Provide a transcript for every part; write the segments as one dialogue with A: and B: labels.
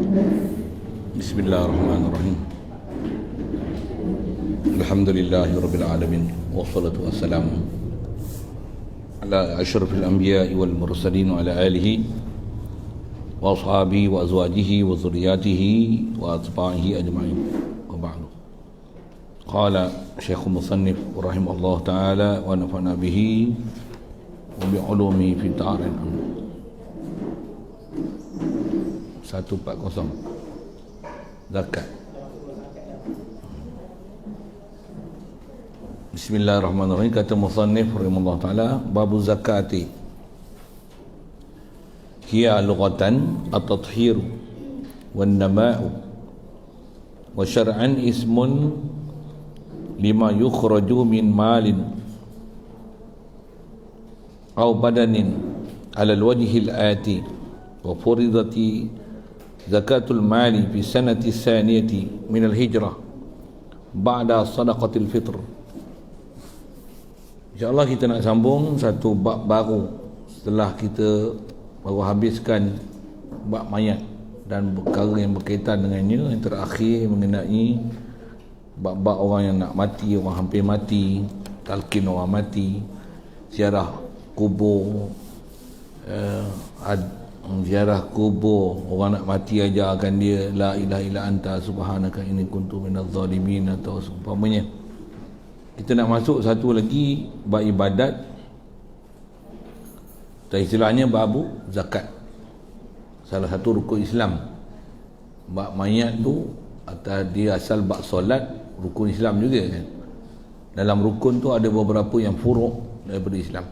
A: Bismillahirrahmanirrahim. Alhamdulillahirabbil alamin wassalatu wassalamu ala asyrafil anbiya'i wal mursalin wa ala alihi wa ashabihi wa azwajihi wa dhurriyyatihi wa atba'ihi ajma'in. Wa ba'du. Qala Syekhul Musannif rahimahullah taala wa nafa'na bihi wa bi ulumi fi ta'arin. 140 zakat. Bismillahirrahmanirrahim. Kata musannif rahimahullah taala, babu zakati hiya lughatan at-tathhir wan nama'u wa syar'an ismun lima yukhraju min malin aw badanin ala al-wajhi al-ati wa furidati zakatul mali fi sanati saniyati minal hijrah ba'da sadaqatil fitr. InsyaAllah kita nak sambung satu bab baru setelah kita baru habiskan bab mayat dan perkara yang berkaitan dengannya. Yang terakhir mengenai bab-bab orang yang nak mati, orang hampir mati, talqin orang mati, ziarah kubur, ziarah kubur orang nak mati, ajarkan dia la ilaha illa anta subhanaka inni kuntu minadh zalimin atau seumpamanya. Kita nak masuk satu lagi bab ibadat, atau istilahnya bab zakat, salah satu rukun Islam. Bab mayat tu atau dia asal bab solat, rukun Islam juga kan. Dalam rukun tu ada beberapa yang furuk daripada Islam.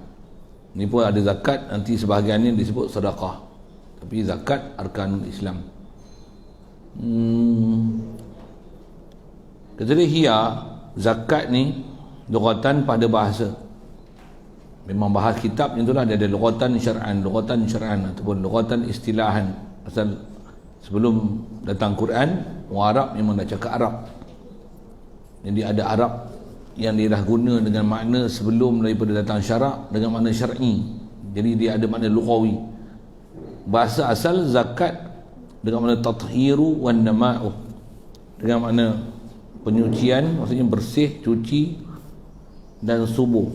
A: Ni pun ada zakat, nanti sebahagiannya disebut sedekah. Tapi zakat arkanul Islam. Kata dia hiya, zakat ni lughatan pada bahasa. Memang bahas kitab ni itulah dia ada lughatan syar'an ataupun lughatan istilahan. Pasal sebelum datang Quran, orang Arab memang dah cakap Arab. Jadi ada Arab yang dia dah guna dengan makna sebelum daripada datang syarak dengan makna syar'i. Jadi dia ada makna lughawi. Bahasa asal zakat dengan makna tathiru wan nama'u, dengan makna penyucian, maksudnya bersih, cuci dan subuh.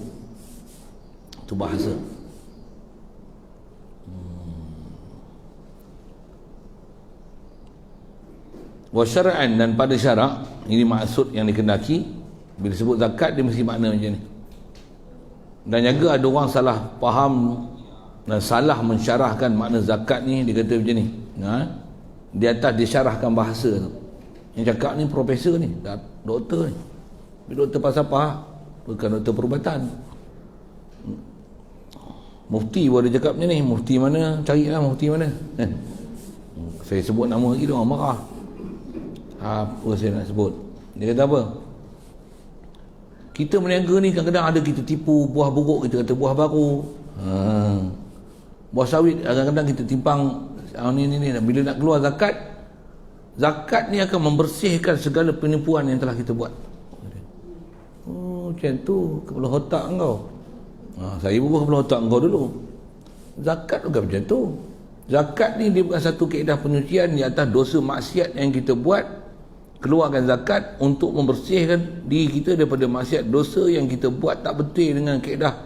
A: Itu bahasa. Wa syar'an, dan pada syarak, ini maksud yang dikendaki. Bila sebut zakat dia mesti makna macam ni. Dan jaga ada orang salah faham dan salah mensyarahkan makna zakat ni. Dia kata macam ni, di atas disyarahkan bahasa tu. Yang cakap ni profesor ni, doktor ni. Dia doktor pasal apa? Bukan doktor perubatan. Mufti pun dia cakap macam ni. Mufti mana? Carilah mufti mana. Saya sebut nama lagi, dia orang marah. Apa saya nak sebut? Dia kata apa? Kita berniaga ni kadang-kadang ada kita tipu buah buruk, kita kata buah baru. Buah sawit kadang-kadang kita timpang ni. Bila nak keluar zakat, zakat ni akan membersihkan segala penipuan yang telah kita buat. Macam tu kepala otak engkau. Saya bubuh kepala otak engkau dulu. Zakat bukan macam tu. Zakat ni dia bukan satu kaedah penyucian di atas dosa maksiat yang kita buat. Keluarkan zakat untuk membersihkan diri kita daripada maksiat dosa yang kita buat tak betul dengan kaedah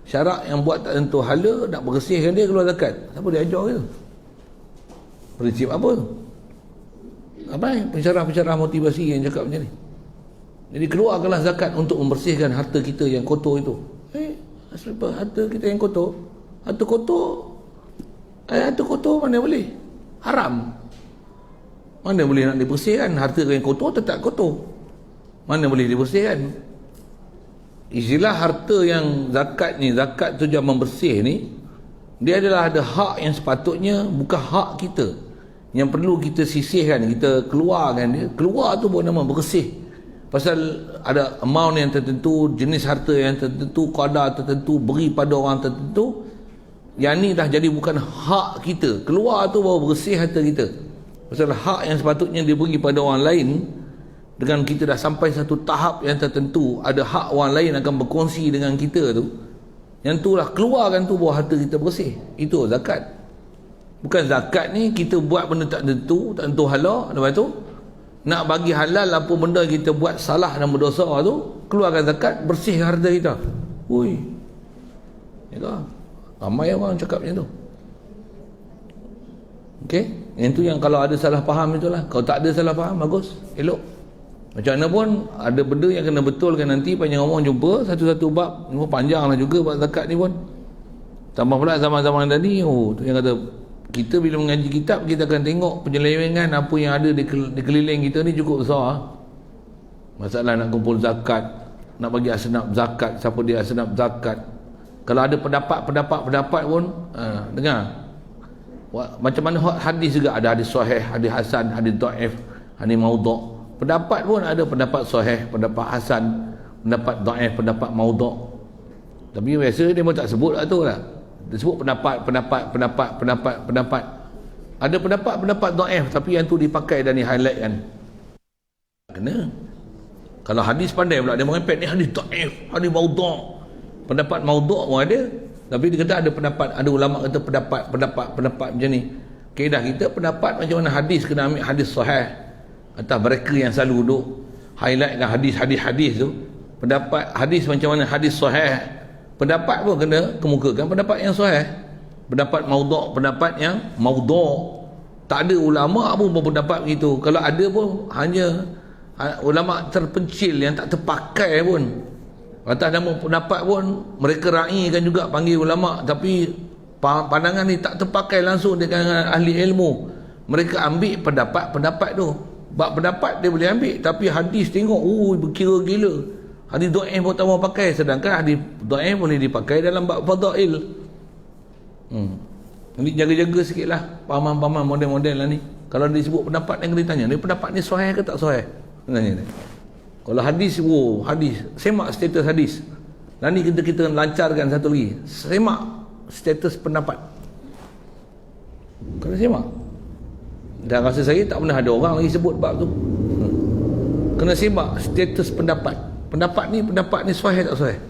A: syarak yang buat tak tentu hala. Nak bersihkan dia, keluar zakat. Siapa dia ajar itu? Prinsip apa? Apa pensyarah-pensyarah motivasi yang cakap macam ni? Jadi keluarkanlah zakat untuk membersihkan harta kita yang kotor itu. Asal harta kita yang kotor? Harta kotor mana boleh? Haram. Mana boleh nak dibersihkan? Harta yang kotor tetap kotor. Mana boleh dibersihkan? Istilah harta yang zakat ni, zakat tu jangan membersih ni, dia adalah ada hak yang sepatutnya bukan hak kita, yang perlu kita sisihkan, kita keluarkan dia. Keluar tu bukan nama bersih. Pasal ada amount yang tertentu, jenis harta yang tertentu, qadar tertentu, beri pada orang tertentu. Yang ni dah jadi bukan hak kita. Keluar tu baru bersih harta kita. Pasal hak yang sepatutnya diberi pada orang lain, dengan kita dah sampai satu tahap yang tertentu, ada hak orang lain akan berkongsi dengan kita tu, yang tu lah keluarkan tu bahawa harta kita bersih. Itu zakat. Bukan zakat ni kita buat benda tak tentu halal, lepas tu nak bagi halal apa benda kita buat salah dan berdosa tu, keluarkan zakat, bersih harta kita. Ui. Ya tak? Ramai orang cakap macam tu. Okey, yang tu yang kalau ada salah faham itulah. Kalau tak ada salah faham, bagus, elok. Macam mana pun ada benda yang kena betulkan nanti. Panjang ngomong jumpa satu-satu bab, panjang lah juga bab zakat ni pun. Tambah pula zaman-zaman tadi, tu yang kata kita bila mengaji kitab, kita akan tengok penyelewengan apa yang ada di keliling kita ni cukup besar. Masalah nak kumpul zakat, nak bagi asnaf zakat, siapa dia asnaf zakat. Kalau ada pendapat pun dengar. Macam mana hadis juga ada hadis sahih, hadis hasan, hadis dhaif, hadis maudhu'. Pendapat pun ada pendapat sahih, pendapat hasan, pendapat dhaif, pendapat maudhu'. Tapi biasa dia pun tak sebut lah tu lah. Dia sebut pendapat. Ada pendapat dhaif tapi yang tu dipakai dan di highlight kan. Kena. Kalau hadis pandai pula dia mengepet ni hadis dhaif, hadis maudhu'. Pendapat maudhu' pun ada. Tapi dia kata ada pendapat, ada ulama kata pendapat macam ni. Kaedah kita pendapat macam mana hadis kena ambil hadis sahih. Atas mereka yang selalu duduk highlightkan hadis tu. Pendapat hadis macam mana hadis sahih. Pendapat pun kena kemukakan pendapat yang sahih. Pendapat maudhu', pendapat yang maudhu'. Tak ada ulama pun berpendapat begitu. Kalau ada pun hanya ulama terpencil yang tak terpakai pun. Atas nama pendapat pun mereka raikan juga panggil ulama, tapi pandangan ni tak terpakai langsung dengan ahli ilmu. Mereka ambil pendapat tu. Bab pendapat dia boleh ambil, tapi hadis tengok berkira gila. Hadis dhaif pun tak mau pakai, sedangkan hadis dhaif boleh dipakai dalam bab fadail. Nanti jaga-jaga sikitlah pahaman-pahaman model-model lah ni. Kalau disebut pendapat yang kena tanya, ni pendapat ni sahih ke tak sahih? Tanya ni. Kalau hadis, hadis, semak status hadis. Dan ni kita lancarkan satu lagi. Semak status pendapat. Kena semak. Dan rasa saya tak pernah ada orang lagi sebut bab tu. Kena semak status pendapat. Pendapat ni sahih tak sahih?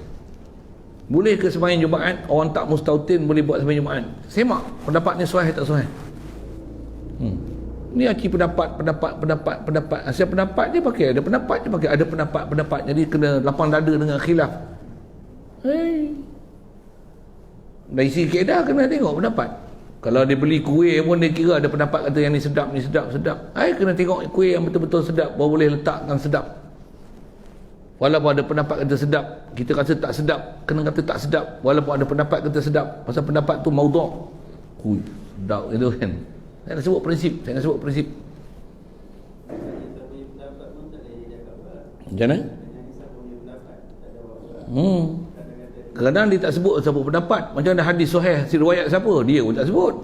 A: Boleh ke sembahyang Jumaat orang tak mustautin boleh buat sembahyang Jumaat? Semak pendapat ni sahih tak sahih? Ni aci pendapat. Asal pendapat dia pakai, ada pendapat. Jadi kena lapang dada dengan khilaf. Dari segi kaedah kena tengok pendapat. Kalau dia beli kuih pun dia kira ada pendapat kata yang ni sedap. Kena tengok kuih yang betul-betul sedap baru boleh letakkan sedap. Walaupun ada pendapat kata sedap, kita rasa tak sedap, kena kata tak sedap. Walaupun ada pendapat kata sedap, pasal pendapat tu maudhu'. Sedap itu kan. Saya nak sebut prinsip. Macam mana? Kadang-kadang dia tak sebut siapa pendapat. Macam ada hadis sahih, si riwayat siapa? Dia pun tak sebut.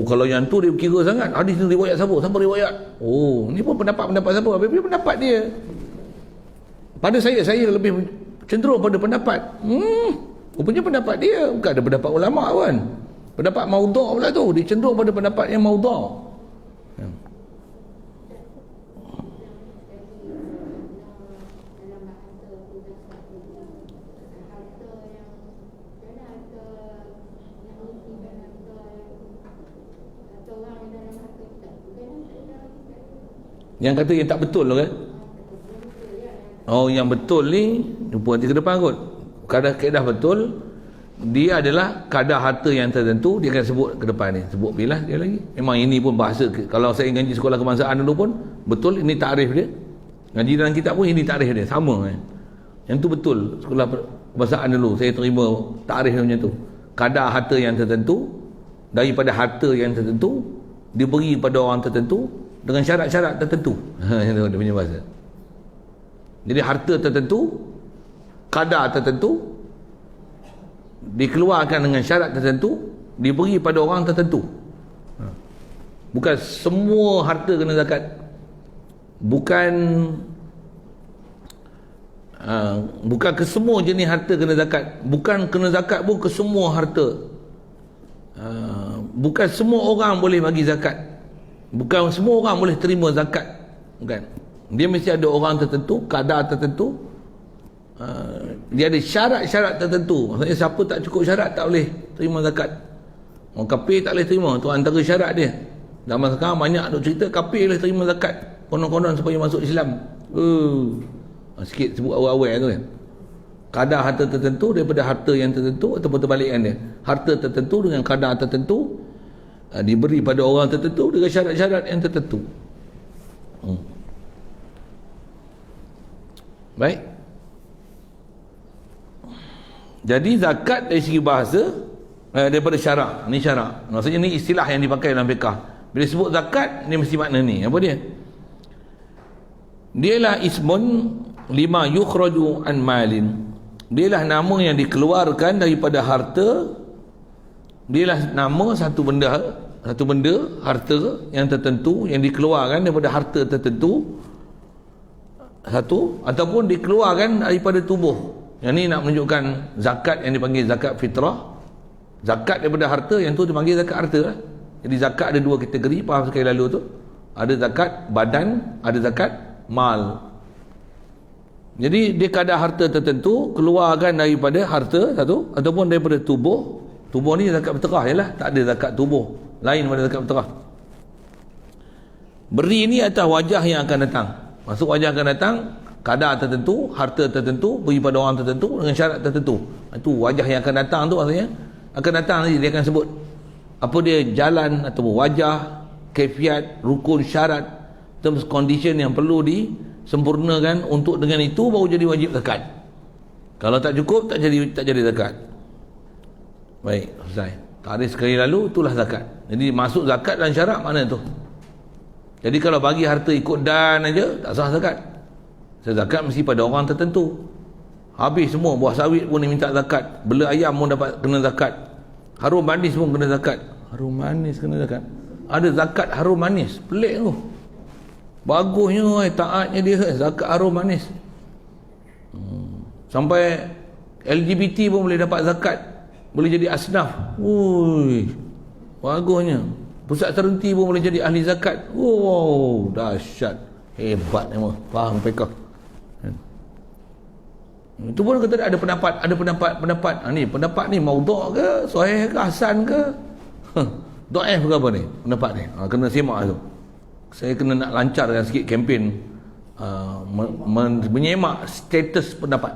A: Kalau yang tu dia kira sangat, hadis ni riwayat siapa? Siapa riwayat? Ni pun pendapat siapa? Habis pendapat dia. Pada saya lebih cenderung pada pendapat. Rupanya pendapat dia, bukan ada pendapat ulama kan. Pendapat maudhu' pula tu, dia cenderung pada pendapat yang maudhu'. Yang kata yang tak betul kan? Yang betul ni jumpa nanti ke depan kot. Kaedah betul dia adalah kadar harta yang tertentu, dia akan sebut ke depan ni. Sebut bila dia lagi. Memang ini pun bahasa, kalau saya ngaji sekolah kebangsaan dulu pun betul, ini takrif dia. Ngaji dalam kitab pun ini takrif dia, sama kan. Yang tu betul, sekolah kebangsaan dulu saya terima takrif macam tu. Kadar harta yang tertentu, daripada harta yang tertentu diberi pada orang tertentu dengan syarat-syarat tertentu. Itu dia punya bahasa. Jadi harta tertentu, kadar tertentu dikeluarkan dengan syarat tertentu, diberi pada orang tertentu. Bukan semua harta kena zakat. Bukan ke semua jenis harta kena zakat. Bukan kena zakat pun ke semua harta. Bukan semua orang boleh bagi zakat. Bukan semua orang boleh terima zakat. Bukan. Dia mesti ada orang tertentu, kadar tertentu. Dia ada syarat-syarat tertentu. Maksudnya siapa tak cukup syarat tak boleh terima zakat. Orang kafir tak boleh terima. Tu antara syarat dia. Zaman sekarang banyak duk cerita kafir boleh terima zakat. Konon-konon supaya masuk Islam. Sikit sebut awal-awal tu kan. Kadar harta tertentu daripada harta yang tertentu ataupun terbalikan dia. Harta tertentu dengan kadar tertentu diberi pada orang tertentu dengan syarat-syarat yang tertentu. Baik. Jadi zakat dari segi bahasa daripada syarak. Ni syarak. Maksudnya ni istilah yang dipakai dalam fiqh. Bila sebut zakat, ni mesti makna ni. Apa dia? Dialah ismun lima yukhraju an malin. Dialah nama yang dikeluarkan daripada harta. Dialah nama satu benda harta yang tertentu yang dikeluarkan daripada harta tertentu satu, ataupun dikeluarkan daripada tubuh. Yang ni nak menunjukkan zakat yang dipanggil zakat fitrah. Zakat daripada harta, yang tu dipanggil zakat harta lah. Jadi zakat ada dua kategori, faham sekali lalu tu. Ada zakat badan, ada zakat mal. Jadi dia kadar harta tertentu keluarkan daripada harta satu ataupun daripada tubuh. Tubuh ni zakat fitrah jelah, tak ada zakat tubuh lain daripada zakat fitrah. Beri ni atas wajah yang akan datang. Maksud wajah akan datang, kadar tertentu, harta tertentu beri pada orang tertentu dengan syarat tertentu. Itu wajah yang akan datang tu maksudnya. Akan datang nanti dia akan sebut apa dia jalan atau wajah, kaifiat, rukun, syarat, terms condition yang perlu disempurnakan untuk dengan itu baru jadi wajib zakat. Kalau tak cukup tak jadi zakat. Baik, selesai. Tarikh sekali lalu itulah zakat. Jadi masuk zakat dan syarat mana tu? Jadi kalau bagi harta ikut dan aja tak sah zakat. Zakat mesti pada orang tertentu. Habis semua, buah sawit pun diminta zakat, bela ayam pun dapat kena zakat, harum manis pun kena zakat. Harum manis kena zakat. Ada zakat harum manis, pelik tu. Bagusnya taatnya dia zakat harum manis. Sampai LGBT pun boleh dapat zakat, boleh jadi asnaf. Ui, bagusnya. Pusat terhenti pun boleh jadi ahli zakat. Wow, dahsyat. Hebat memang. Faham fiqh. Itu pun kata ada pendapat. Ni pendapat ni maudhu' ke, sahih ke, hasan ke? Dhaif ke apa ni? Pendapat ni. Kena simak tu. Saya kena nak lancarkan sikit kempen menyemak status pendapat.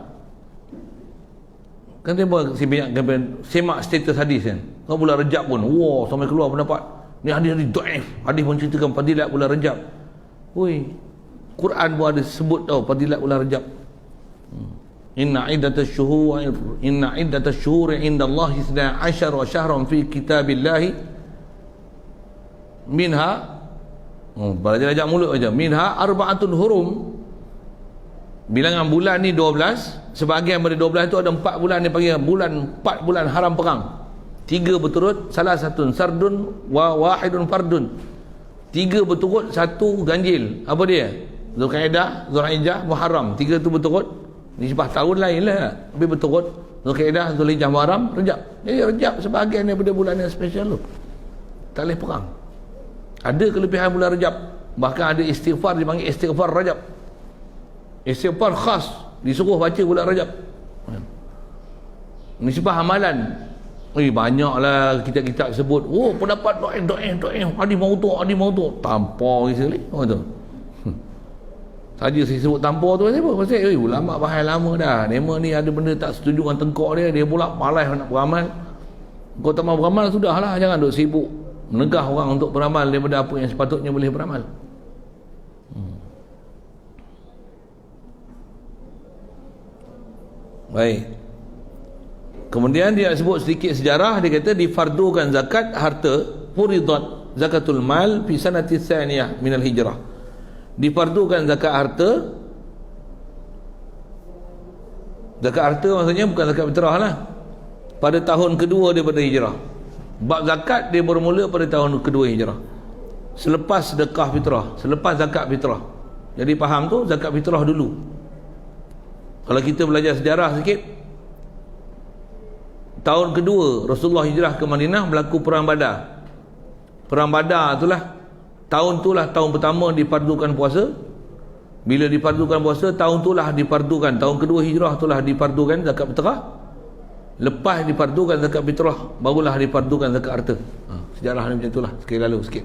A: Kan dia buat banyak kempen semak status hadis kan. Kau bulan Rejab pun, wow, sampai keluar pendapat. Ni hadis dhaif. Hadis pun ceritakan fadilat bulan Rejab. Oi, Quran pun ada sebut tau fadilat bulan Rejab. Inna iddatash syuhur inda Allah 12 syahran fi kitabillahi minha belajar mulut aja, minha arba'atun hurum. Bilangan bulan ni 12. Sebahagian daripada 12 tu ada 4 bulan dia panggil bulan 4 bulan haram perang. 3 berturut, salah satu sardun wa wahidun fardun. 3 berturut, 1 ganjil. Apa dia? Zulkaidah, Zulhijjah, Muharram. 3 tu berturut. Nisbah tahun lain lah. Tapi berturut Zulkaidah, Zulhijjah, Muharram, Rejab. Jadi Rejab sebahagian daripada bulan yang spesial tu. Tak boleh perang. Ada kelebihan bulan Rejab. Bahkan ada istighfar dipanggil istighfar Rejab. Istighfar khas disuruh baca bulan Rejab. Nisbah amalan. Banyaklah kitab-kitab sebut. Oh, pendapat dhaif. Hadis maudhu'. Tanpa sekali. Oh tu. Saja saya sebut tanpa tu apa? Pasal ulama bahas lama dah. Nema ni ada benda tak setuju dengan tengkok dia pula malas nak beramal. Kau tak mau beramal sudahlah, jangan duk sibuk menegah orang untuk beramal daripada apa yang sepatutnya boleh beramal. Baik. Kemudian dia sebut sedikit sejarah. Dia kata difardukan zakat harta, furidat zakatul mal fi sanati tsaniyah minal hijrah. Difardukan zakat harta. Zakat harta maksudnya bukan zakat fitrah lah, pada tahun kedua daripada hijrah. Bab zakat dia bermula pada tahun kedua hijrah, selepas sedekah fitrah, selepas zakat fitrah. Jadi faham tu zakat fitrah dulu. Kalau kita belajar sejarah sikit, tahun kedua Rasulullah hijrah ke Madinah berlaku perang Badar. Perang Badar tahun pertama difardukan puasa. Bila difardukan puasa, tahun itulah difardukan, tahun kedua hijrah itulah difardukan zakat fitrah. lepas difardukan zakat fitrah, barulah difardukan zakat harta. Sejarah ni macam itulah, sekali lalu sikit.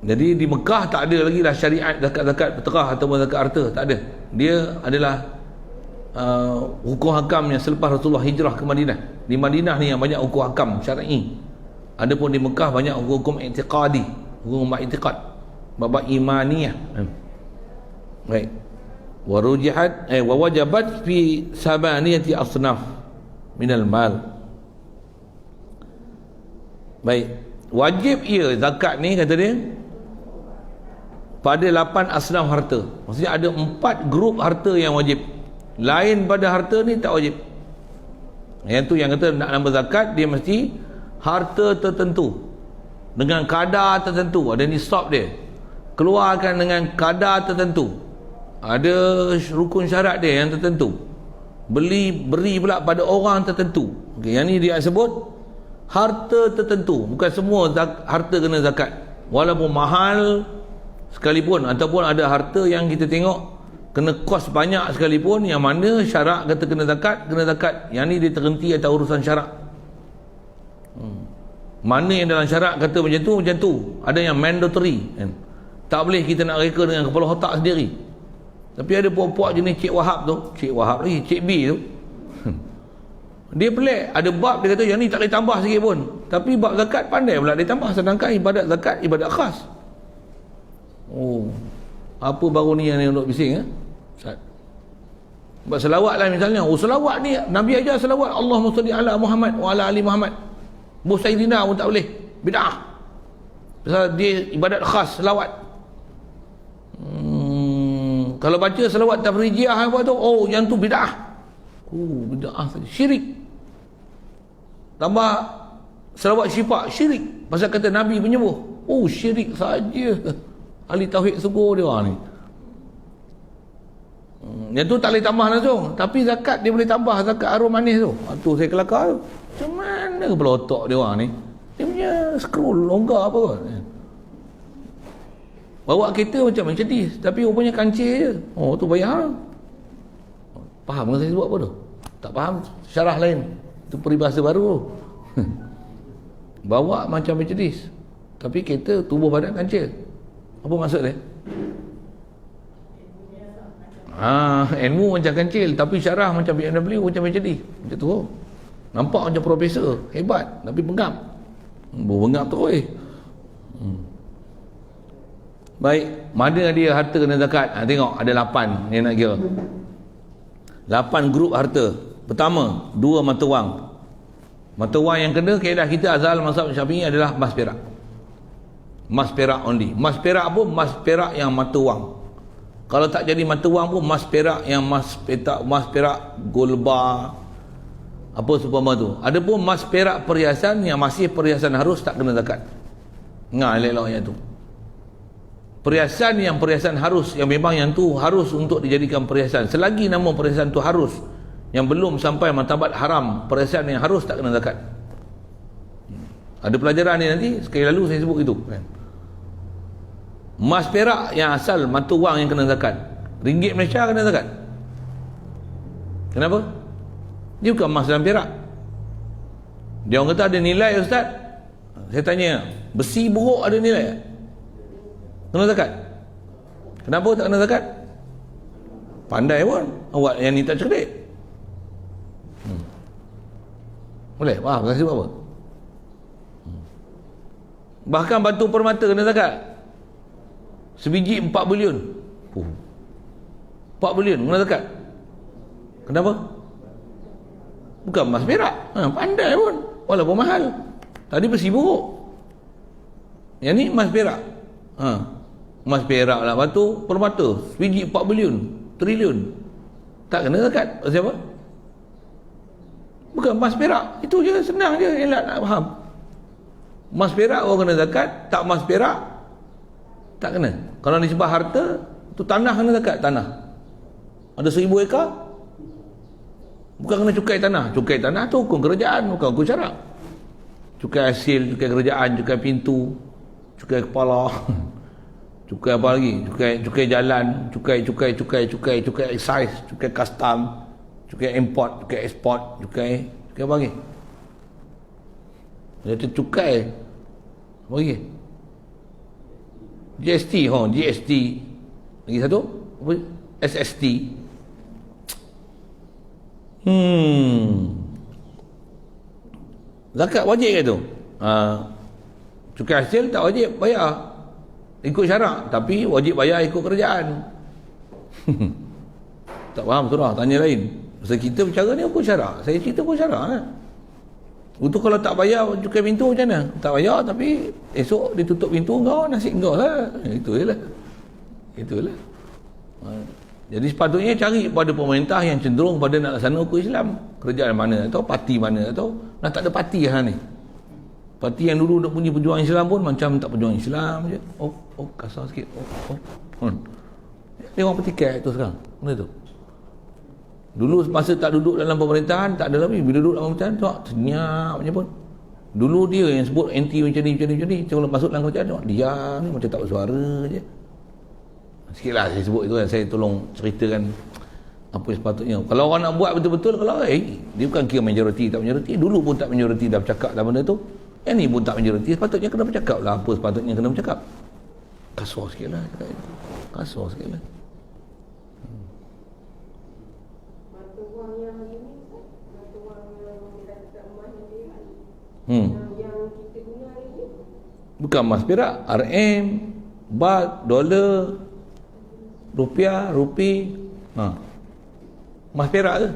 A: Jadi di Mekah tak ada lagi lah syariat zakat-zakat fitrah ataupun zakat harta, tak ada. Dia adalah hukum hakam yang selepas Rasulullah hijrah ke Madinah. Di Madinah ni yang banyak hukum hakam syar'i. Adapun di Mekah banyak hukum i'tiqadi, hukum i'tiqad, bab imaniyah. Baik. Wa rujihat wa wajabat fi sabaniyati asnaf minal mal. Baik. Wajib ia zakat ni, kata dia, pada 8 asnaf harta. Maksudnya ada 4 grup harta yang wajib. Lain pada harta ni tak wajib. Yang tu yang kata nak nambah zakat, dia mesti harta tertentu dengan kadar tertentu, ada nisab dia, keluarkan dengan kadar tertentu, ada rukun syarat dia yang tertentu, beri pula pada orang tertentu. Okay, yang ni dia sebut harta tertentu. Bukan semua harta kena zakat, walaupun mahal sekalipun, ataupun ada harta yang kita tengok kena kos banyak sekalipun, yang mana syarat kata kena zakat. Yang ni dia terhenti atas urusan syarat. Mana yang dalam syarat kata macam tu, ada yang mandatory kan? Tak boleh kita nak reka dengan kepala otak sendiri. Tapi ada puak-puak jenis Cik Wahab lagi, Cik B tu dia pelik, ada bab dia kata yang ni tak boleh tambah sikit pun, tapi bab zakat pandai pula dia tambah, sedangkan ibadat zakat ibadat khas. Apa baru ni yang ni untuk bising Ustaz? Buat selawat lah misalnya. Selawat ni Nabi ajar selawat, Allahumma salli ala Muhammad wa ala ali Muhammad. Bos Sayyidina pun tak boleh, bid'ah. Pasal dia ibadat khas selawat. Kalau baca selawat tafrijiyah apa tu, yang tu bid'ah. Bid'ah saja, syirik. Tambah selawat syifa, syirik. Pasal kata Nabi penyembuh, syirik saja. Ahli tauhid sugur dia orang ni. Yang tu tak boleh tambah langsung, tapi zakat dia boleh tambah, zakat arum manis tu. Tu saya kelakar tu. Macam mana kepala otak dia orang ni? Dia punya scroll longgar apa kot. Bawa kereta macam Mercedes, tapi rupanya kancil je. Tu bayar. Faham kan saya sebut apa tu? Tak faham, syarah lain. Itu peribahasa baru. Bawa macam Mercedes, tapi kereta tubuh badan kancil. Apa maksud dia? Ilmu macam kancil, tapi syarah macam BMW, macam Mercedes. Macam tu. Nampak macam profesor, hebat, tapi pengap. Bengap terus. Baik, mana dia harta kena zakat? Tengok, ada 8 ni nak kira. 8 grup harta. Pertama, 2 mata wang. Mata wang yang kena, kaedah kita azal mazhab Syafi'i adalah emas perak. Emas perak only. Emas perak pun emas perak yang mata wang. Kalau tak jadi mata wang pun emas perak yang emas perak gold bar, apa seumpama tu. Ada pun emas perak perhiasan yang masih perhiasan harus, tak kena zakat. Elok-elok yang tu. Perhiasan harus, yang memang yang tu harus untuk dijadikan perhiasan. Selagi nama perhiasan tu harus, yang belum sampai martabat haram, perhiasan yang harus tak kena zakat. Ada pelajaran ni nanti, sekali lalu saya sebut itu kan. Emas perak yang asal mata wang yang kena zakat. Ringgit Malaysia kena zakat. Kenapa? Dia bukan emas dan perak. Dia orang kata ada nilai, Ustaz. Saya tanya, besi buruk ada nilai? Kena zakat? Kenapa tak kena zakat? Pandai pun awak yang ni tak cerdik. Boleh? Faham saya sebut apa? Bahkan batu permata kena zakat. Sebiji 4 bilion. 4 bilion kena zakat. Kenapa? Bukan emas perak. Pandai pun, walaupun mahal. Tadi besi buruk. Yang ni emas perak. Emas perak lah, batu permata sebiji 4 bilion, trilion. Tak kena zakat. Siapa? Bukan emas perak. Itu je, senang je, elak nak faham. Emas perak orang kena zakat, tak emas perak tak kena. Kalau nisbah harta tu, tanah kena zakat. Tanah ada 1000 ekar, bukan kena cukai tanah. Cukai tanah tu hukum kerajaan, bukan hukum syarak. Cukai hasil, cukai kerajaan, cukai pintu, cukai kepala, cukai apa lagi, cukai jalan, cukai excise, cukai custom, Cukai import, cukai ekspor, cukai apa lagi? Dia cukai apa lagi? GST, GST. Lagi satu apa? SST. Zakat wajib ke tu? Cukai hasil tak wajib bayar, ikut syarak, tapi wajib bayar ikut kerajaan. Tak faham tu lah, tanya lain. Pasal kita bercara ni ikut syarak, saya cerita ikut syarak lah. Itu kalau tak bayar cukai pintu macam mana? Tak bayar tapi esok dia tutup pintu kau, nasib kau lah. Itu je lah. Jadi sepatutnya cari pada pemerintah yang cenderung pada nak laksana hukum Islam. Kerajaan mana atau parti mana atau dah tak ada parti lah ni. Parti yang dulu nak bunyi perjuangan Islam pun macam tak perjuangan Islam je. Kasar sikit. Dia orang petikai tu sekarang. Benda tu. Dulu masa tak duduk dalam pemerintahan tak ada lagi. Bila duduk dalam pemerintahan tengok senyap macam pun. Dulu dia yang sebut anti macam ni. Kalau masuk dalam kerajaan tengok diam ni macam tak bersuara je. Sikit lah saya sebut itu kan. Saya tolong ceritakan apa yang sepatutnya. Kalau orang nak buat betul-betul, kalau dia bukan kira majoriti tak majoriti. Dulu pun tak majoriti dah bercakap dalam benda tu. Yang ni pun tak majoriti, sepatutnya kena bercakap lah apa sepatutnya kena bercakap. Kasar sikit lah. Kasar sikit lah.
B: Mata wang yang ini, mata wang yang kita tak emas yang kita guna hari ni.
A: Bukan emas perak, RM, baht, dolar, rupiah, rupi. Emas perak ke?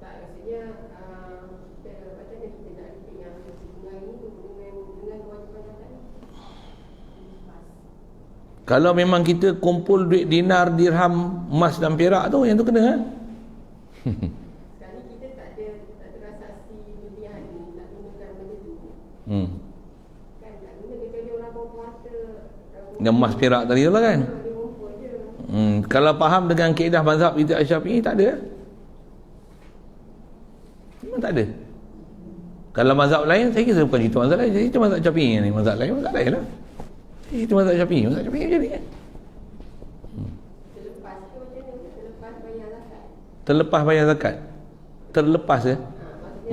B: Tak, maksudnya macam mana kita nak lihat yang kita guna ini dengan kewajipan zakat.
A: Kalau memang kita kumpul duit dinar, dirham, emas dan perak tu, yang tu kena kan?
B: Sekarang kita tak ada transaksi berlian ni, nak gunakan benda tu. Kan tak guna kecuali orang berpuasa.
A: Yang emas perak tadi tu lah kan? Kalau faham dengan kaedah mazhab itu Syafi'i tak ada. Memang tak ada. Kalau mazhab lain, saya kira bukan cerita mazhab lain, saya cerita mazhab Syafi'i ni. Mazhab lain lah. Saya cerita mazhab Syafi'i macam ni kan.
B: Terlepas tu macam mana? Terlepas bayar zakat.
A: Terlepas bayar zakat. Terlepas ke?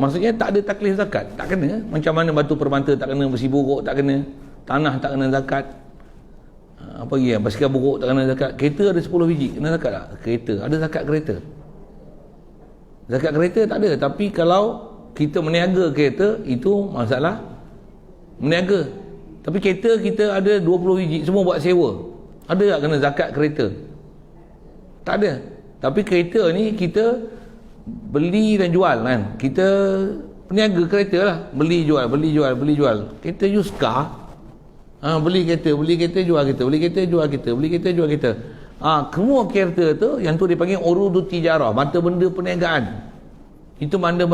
A: Maksudnya tak ada taklif zakat. Tak kena. Macam mana batu permata tak kena, besi buruk tak kena, tanah tak kena zakat. Apa lagi ya? Basikal buruk tak kena zakat. Kereta ada 10 biji, kena zakat tak? Kereta, ada zakat kereta. Zakat kereta tak ada. Tapi kalau kita meniaga kereta, itu masalah meniaga. Tapi kereta kita ada 20 biji, semua buat sewa. Ada tak kena zakat kereta? Tak ada. Tapi kereta ni kita beli dan jual kan. Kita peniaga kereta lah. Beli jual. Kereta used car. Beli kereta jual kereta. Semua kereta tu yang tu dipanggil urudut tijarah, mata benda perniagaan. Itu mata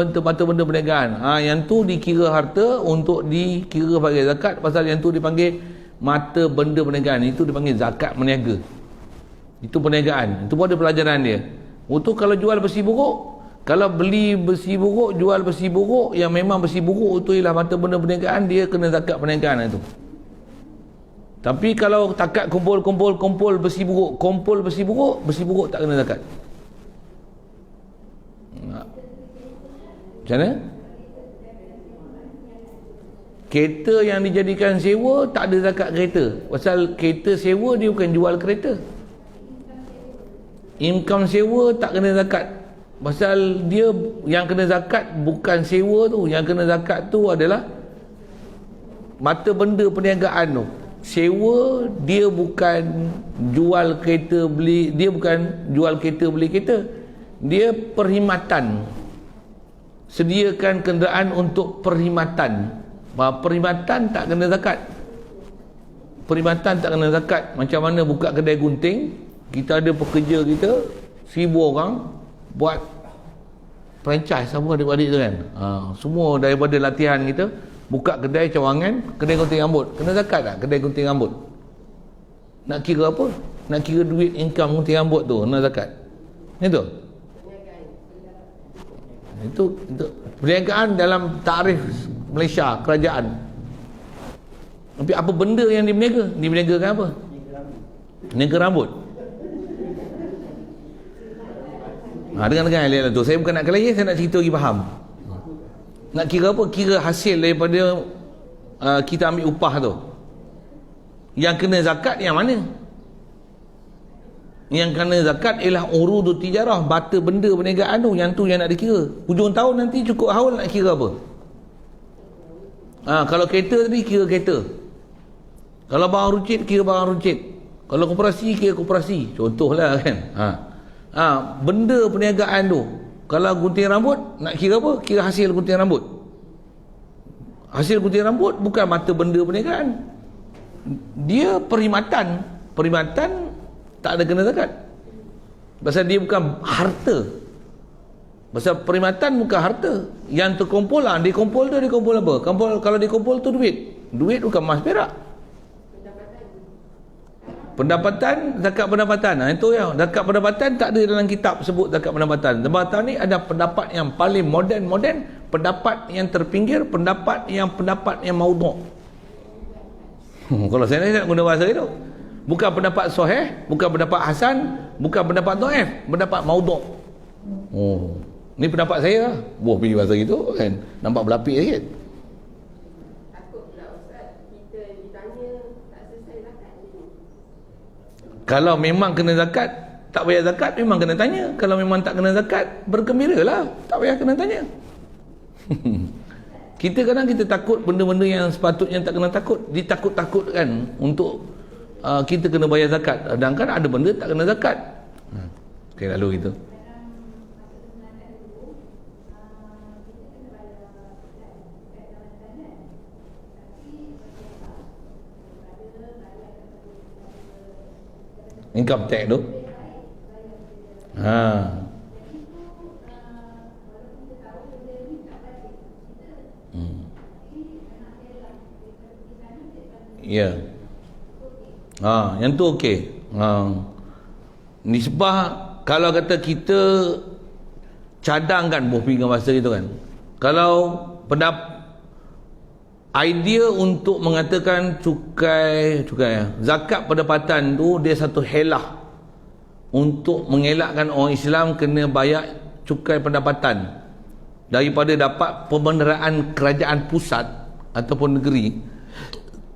A: benda perniagaan. Yang tu dikira harta untuk dikira bagi zakat, pasal yang tu dipanggil mata benda perniagaan. Itu dipanggil zakat meniaga. Itu perniagaan. Itu pun ada pelajaran dia. Untuk kalau jual besi buruk, kalau beli besi buruk, jual besi buruk yang memang besi buruk itu ialah mata benda perniagaan, dia kena zakat perniagaan itu. Tapi kalau takat kumpul besi buruk, besi buruk tak kena zakat. Macam mana? Kereta yang dijadikan sewa tak ada zakat kereta. Pasal kereta sewa dia bukan jual kereta. Income sewa tak kena zakat. Pasal dia yang kena zakat bukan sewa tu, yang kena zakat tu adalah mata benda perniagaan tu. Sewa dia bukan jual kereta beli, dia bukan jual kereta beli kereta. Dia perkhidmatan. Sediakan kenderaan untuk perkhidmatan. Perkhidmatan tak kena zakat. Perkhidmatan tak kena zakat. Macam mana buka kedai gunting, kita ada pekerja kita 1000 orang buat franchise apa adik-adik tu kan. Semua daripada latihan kita buka kedai cawangan, kedai gunting rambut, kena zakat tak kedai gunting rambut? Nak kira apa? Nak kira duit income gunting rambut tu kena zakat. Itu perniagaan dalam tarikh Malaysia kerajaan. Tapi apa benda yang diberniaga? Diberniagakan apa? Niaga rambut. Dengar-dengar lihat tu. Saya bukan nak kelayan, saya nak cerita lagi faham. Nak kira apa? Kira hasil daripada kita ambil upah tu. Yang kena zakat yang mana? Yang kena zakat ialah urudut tijarah, barter benda perniagaan tu. Yang tu yang nak dikira. Hujung tahun nanti cukup haul nak kira apa? Kalau kereta tadi kira kereta. Kalau barang runcit kira barang runcit. Kalau koperasi kira koperasi. Contohlah kan. Benda perniagaan tu. Kalau gunting rambut nak kira apa? Kira hasil gunting rambut. Hasil gunting rambut bukan mata benda perniagaan. Dia perkhidmatan. Perkhidmatan tak ada kena zakat. Pasal dia bukan harta. Pasal perkhidmatan bukan harta. Yang terkumpul lah, dikumpul tu dikumpul apa? Kalau dikumpul tu duit. Duit bukan emas perak. Pendapatan, zakat pendapatan. Itu ya. Zakat pendapatan tak ada dalam kitab sebut zakat pendapatan. Pendapatan ni ada pendapat yang paling moden, pendapat yang terpinggir, pendapat yang maudhu'. Kalau saya nak guna bahasa itu. Bukan pendapat sahih, bukan pendapat hasan, bukan pendapat dhaif, pendapat maudhu'. Ni pendapat saya lah. Buah pilih bahasa gitu kan. Nampak berlapik sikit.
B: Takut pula Ustaz, kita ditanya tak selesai zakat ni.
A: Kalau memang kena zakat, tak payah zakat, memang kena tanya. Kalau memang tak kena zakat, bergembiralah, tak payah kena tanya. Kita kadang kita takut benda-benda yang sepatutnya tak kena takut. Ditakut-takutkan untuk kita kena bayar zakat. Sedangkan ada benda tak kena zakat. Okay, lalu gitu. Income tax tu. Ya. Yang tu okey. Nisbah kalau kata kita cadangkan pergi dengan bahasa gitu kan. Kalau idea untuk mengatakan cukai zakat pendapatan tu dia satu helah untuk mengelakkan orang Islam kena bayar cukai pendapatan daripada dapat pembenderaan kerajaan pusat ataupun negeri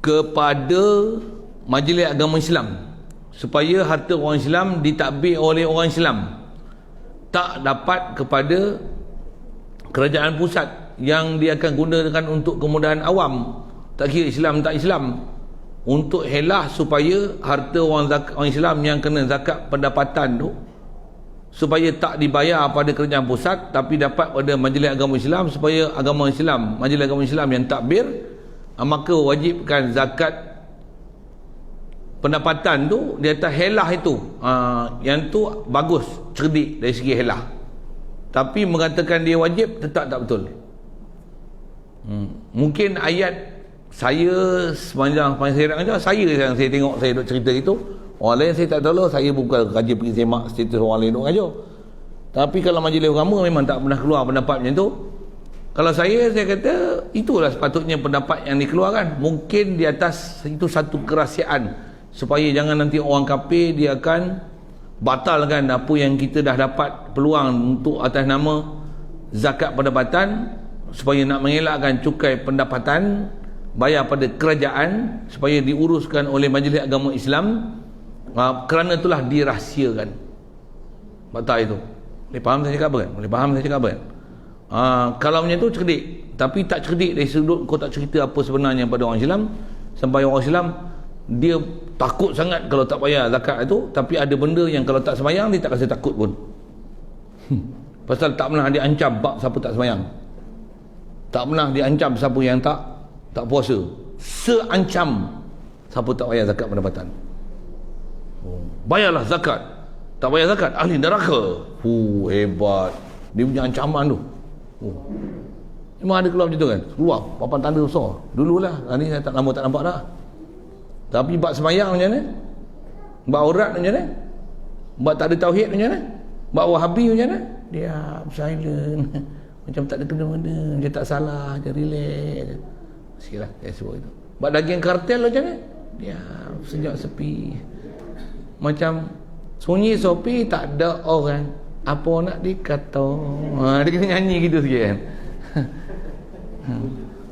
A: kepada Majlis Agama Islam supaya harta orang Islam ditadbir oleh orang Islam, tak dapat kepada kerajaan pusat yang dia akan gunakan untuk kemudahan awam, tak kira Islam tak Islam, untuk helah supaya harta orang Islam yang kena zakat pendapatan tu supaya tak dibayar pada kerajaan pusat tapi dapat pada Majlis Agama Islam, supaya agama Islam, Majlis Agama Islam yang takbir, maka wajibkan zakat pendapatan tu di atas helah itu. Yang tu bagus, cerdik dari segi helah, tapi mengatakan dia wajib tetap tak betul. Mungkin ayat saya sepanjang saya nak saya tengok, saya duk cerita itu, orang lain saya tak tahu, saya bukan kaji pergi semak status orang lain duk ngajar. Tapi kalau majlis agama memang tak pernah keluar pendapat macam tu. Kalau saya kata itulah sepatutnya pendapat yang dikeluarkan. Mungkin di atas itu satu kerahsiaan supaya jangan nanti orang kafir dia akan batalkan apa yang kita dah dapat peluang untuk atas nama zakat pendapatan, supaya nak mengelakkan cukai pendapatan bayar pada kerajaan supaya diuruskan oleh Majlis Agama Islam. Kerana itulah dirahsiakan. Batal itu. Boleh faham saya cakap apa kan? Boleh faham saya cakap apa kan? Kalau macam tu cerdik, tapi tak cerdik dari sudut kau tak cerita apa sebenarnya pada orang Islam, sampai orang Islam dia takut sangat kalau tak bayar zakat itu, tapi ada benda yang kalau tak sembahyang dia tak rasa takut pun. Pasal tak pernah dia ancam bab siapa tak sembahyang, tak pernah dia ancam siapa yang tak puasa, seancam siapa tak bayar zakat pendapatan. Bayarlah zakat, tak bayar zakat ahli neraka. Hebat dia punya ancaman tu. Memang ada keluar macam tu kan, keluar papan tanda besar dululah. Ni saya tak lama tak nampak dah. Tapi bab sembahyang macam mana, bab aurat macam mana, bab tak ada tauhid macam mana, bab wahabi macam mana, dia silent macam tak ada kena-kena, macam tak salah, dia relax sikitlah saya sebut itu. Bab daging kartel macam mana, dia sejak sepi, macam sunyi sepi, tak ada orang, apa nak dikata. Dia kena nyanyi gitu sikit kan.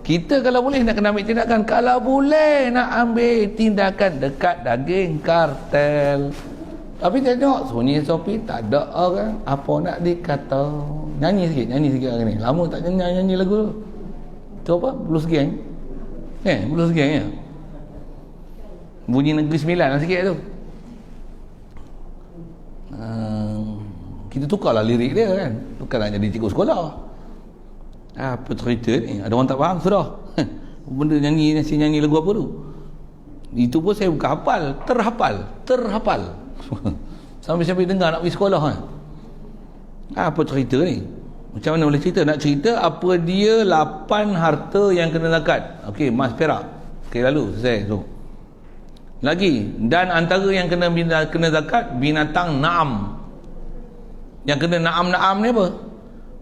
A: Kita kalau boleh nak kena ambil tindakan, kalau boleh nak ambil tindakan dekat daging kartel. Tapi tengok sunyi Sopi tak ada orang apa nak dikata. Nyanyi sikit hari ni. Lama tak nyanyi lagu tu. Tu apa? Blues Gang. Blues Gang ya. Bunyi Negeri Sembilan lah sikit tu. Kita tukarlah lirik dia kan. Tukar nak jadi cikgu sekolah. Apa cerita ni? Ada orang tak faham sudah. Benda nyanyi lagu apa tu? Itu pun saya bukan hafal, terhafal. Sampai dengar nak pergi sekolah kan. Apa cerita ni? Macam mana boleh cerita? Nak cerita apa dia 8 harta yang kena zakat. Okey, emas perak. Okey, lalu selesai tu. Lagi, dan antara yang kena zakat binatang na'am. Yang kena na'am ni apa?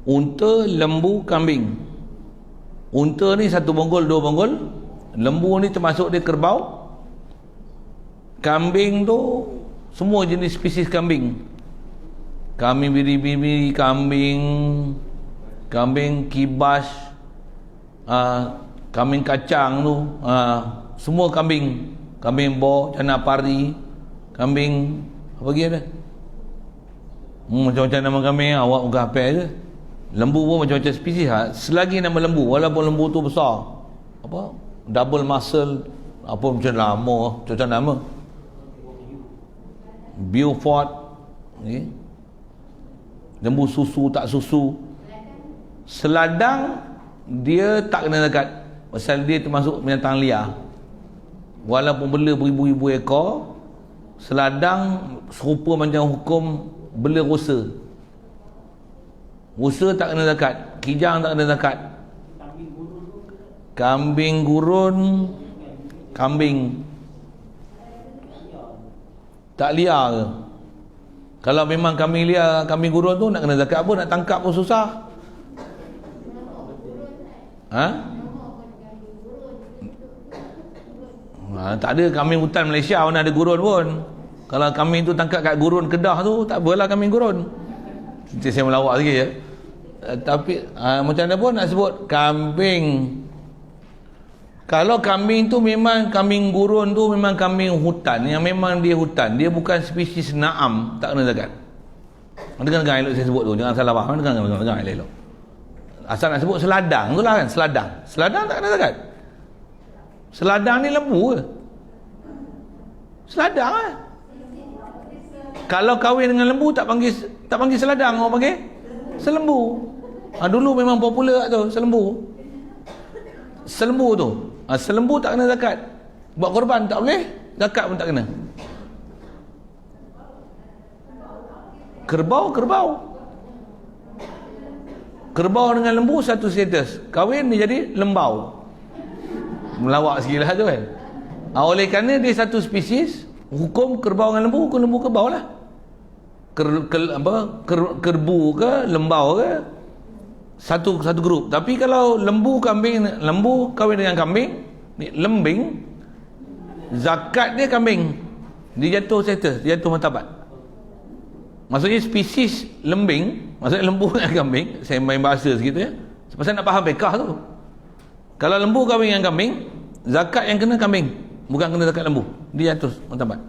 A: Unta, lembu, kambing. Unta ni 1 bonggol, 2 bonggol. Lembu ni termasuk dia kerbau. Kambing tu semua jenis spesies kambing. Kambing biri-biri, kambing kibas, kambing kacang tu, semua kambing bo, cana pari, kambing apa lagi ada? Macam-macam nama kambing awak bukan hafal je. Lembu pun macam-macam spesies. Selagi nama lembu, walaupun lembu tu besar, apa? Double muscle, apa macam lama, macam nama. Beaufort, okay. Lembu susu tak susu. Seladang dia tak kena zakat pasal dia termasuk binatang liar. Walaupun bela beribu-ribu ekor, seladang serupa macam hukum bela rusa. Rusa tak kena zakat, kijang tak kena zakat. Kambing gurun, kambing tak liar ke? Kalau memang kambing liar, kambing gurun tu nak kena zakat apa? Nak tangkap pun susah. Tak ada kambing hutan Malaysia mana ada gurun pun. Kalau kambing tu tangkap kat gurun Kedah tu, tak apalah kambing gurun. Nanti saya melawak sikit ya. Tapi macam mana pun nak sebut kambing. Kalau kambing tu memang kambing gurun tu memang kambing hutan, yang memang dia hutan, dia bukan spesies na'am, tak kena zakat. Dengar elok saya sebut tu, jangan salah faham. Dengar elok. Asal nak sebut seladang tu lah kan, seladang tak kena zakat. Seladang ni lembu ke? Seladang lah. Kalau kahwin dengan lembu tak panggil seladang, orang panggil selembu. Dulu memang popular tu selembu tu. Selembu tak kena zakat. Buat korban tak boleh, zakat pun tak kena. Kerbau dengan lembu satu status. Kahwin dia jadi lembau. Melawak sikit lah tu kan. Oleh kerana dia satu spesies, hukum kerbau dengan lembu, hukum lembu kerbau lah. Kerbu ke lembau ke satu grup. Tapi kalau lembu kahwin dengan kambing, lembing, zakat dia kambing, dia jatuh status, dia jatuh martabat. Maksudnya spesies lembing, maksudnya lembu dengan kambing, saya main bahasa sikit ya, pasal nak faham fiqah tu. Kalau lembu kahwin dengan kambing, zakat yang kena kambing, bukan kena zakat lembu, dia jatuh martabat.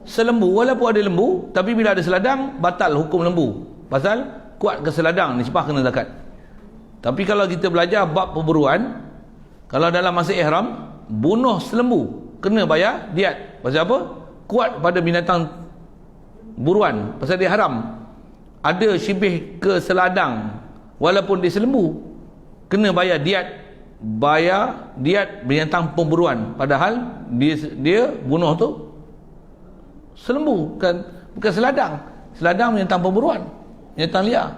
A: Selembu, walaupun ada lembu, tapi bila ada seladang, batal hukum lembu. Pasal kuat ke seladang, nisbah kena zakat. Tapi kalau kita belajar bab perburuan, kalau dalam masa ihram, bunuh selembu, kena bayar diat. Pasal apa? Kuat pada binatang buruan, pasal dia haram. Ada syibih ke seladang, walaupun dia selembu, kena bayar diat. Bayar diat binatang pemburuan, padahal dia bunuh tu selembu, bukan seladang. Seladang binatang pemburuan, binatang liar.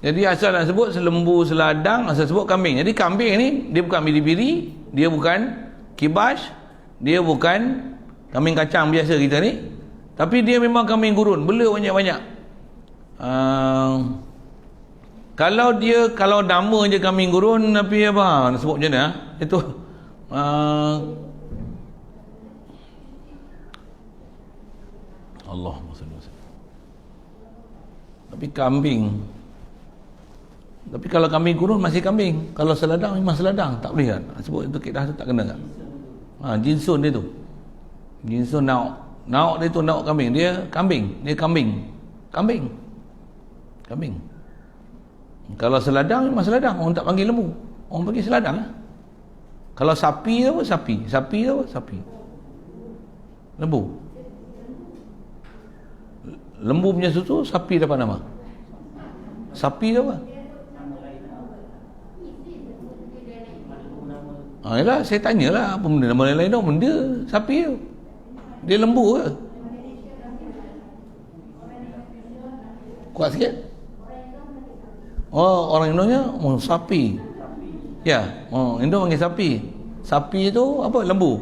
A: Jadi asal nak sebut selembu, seladang, asal sebut kambing. Jadi kambing ni dia bukan biri-biri, dia bukan kibas, dia bukan kambing kacang biasa kita ni, tapi dia memang kambing gurun, bela banyak-banyak. Kalau nama je kambing gurun, tapi apa nak sebut macam mana itu Allahumma salli wa sallam. Tapi kambing, tapi kalau kambing kurun masih kambing, kalau seladang memang seladang, tak boleh kan? Sebut itu kaedah tu tak kena kan? Jinsun dia tu, jinsun nauk dia tu nauk kambing, dia kambing. Kalau seladang memang seladang, orang tak panggil lembu, orang panggil seladang lah. Kalau sapi tu apa? Sapi tu apa? Sapi. Lembu punya susu, sapi dapat nama. Sapi tu apa? Yalah, saya tanyalah apa benda nama lain tu, benda sapi tu. Dia lembu ke? Kuat sikit. Oh, orang Indonya sapi. Ya, Indo panggil sapi. Sapi tu apa? Lembu.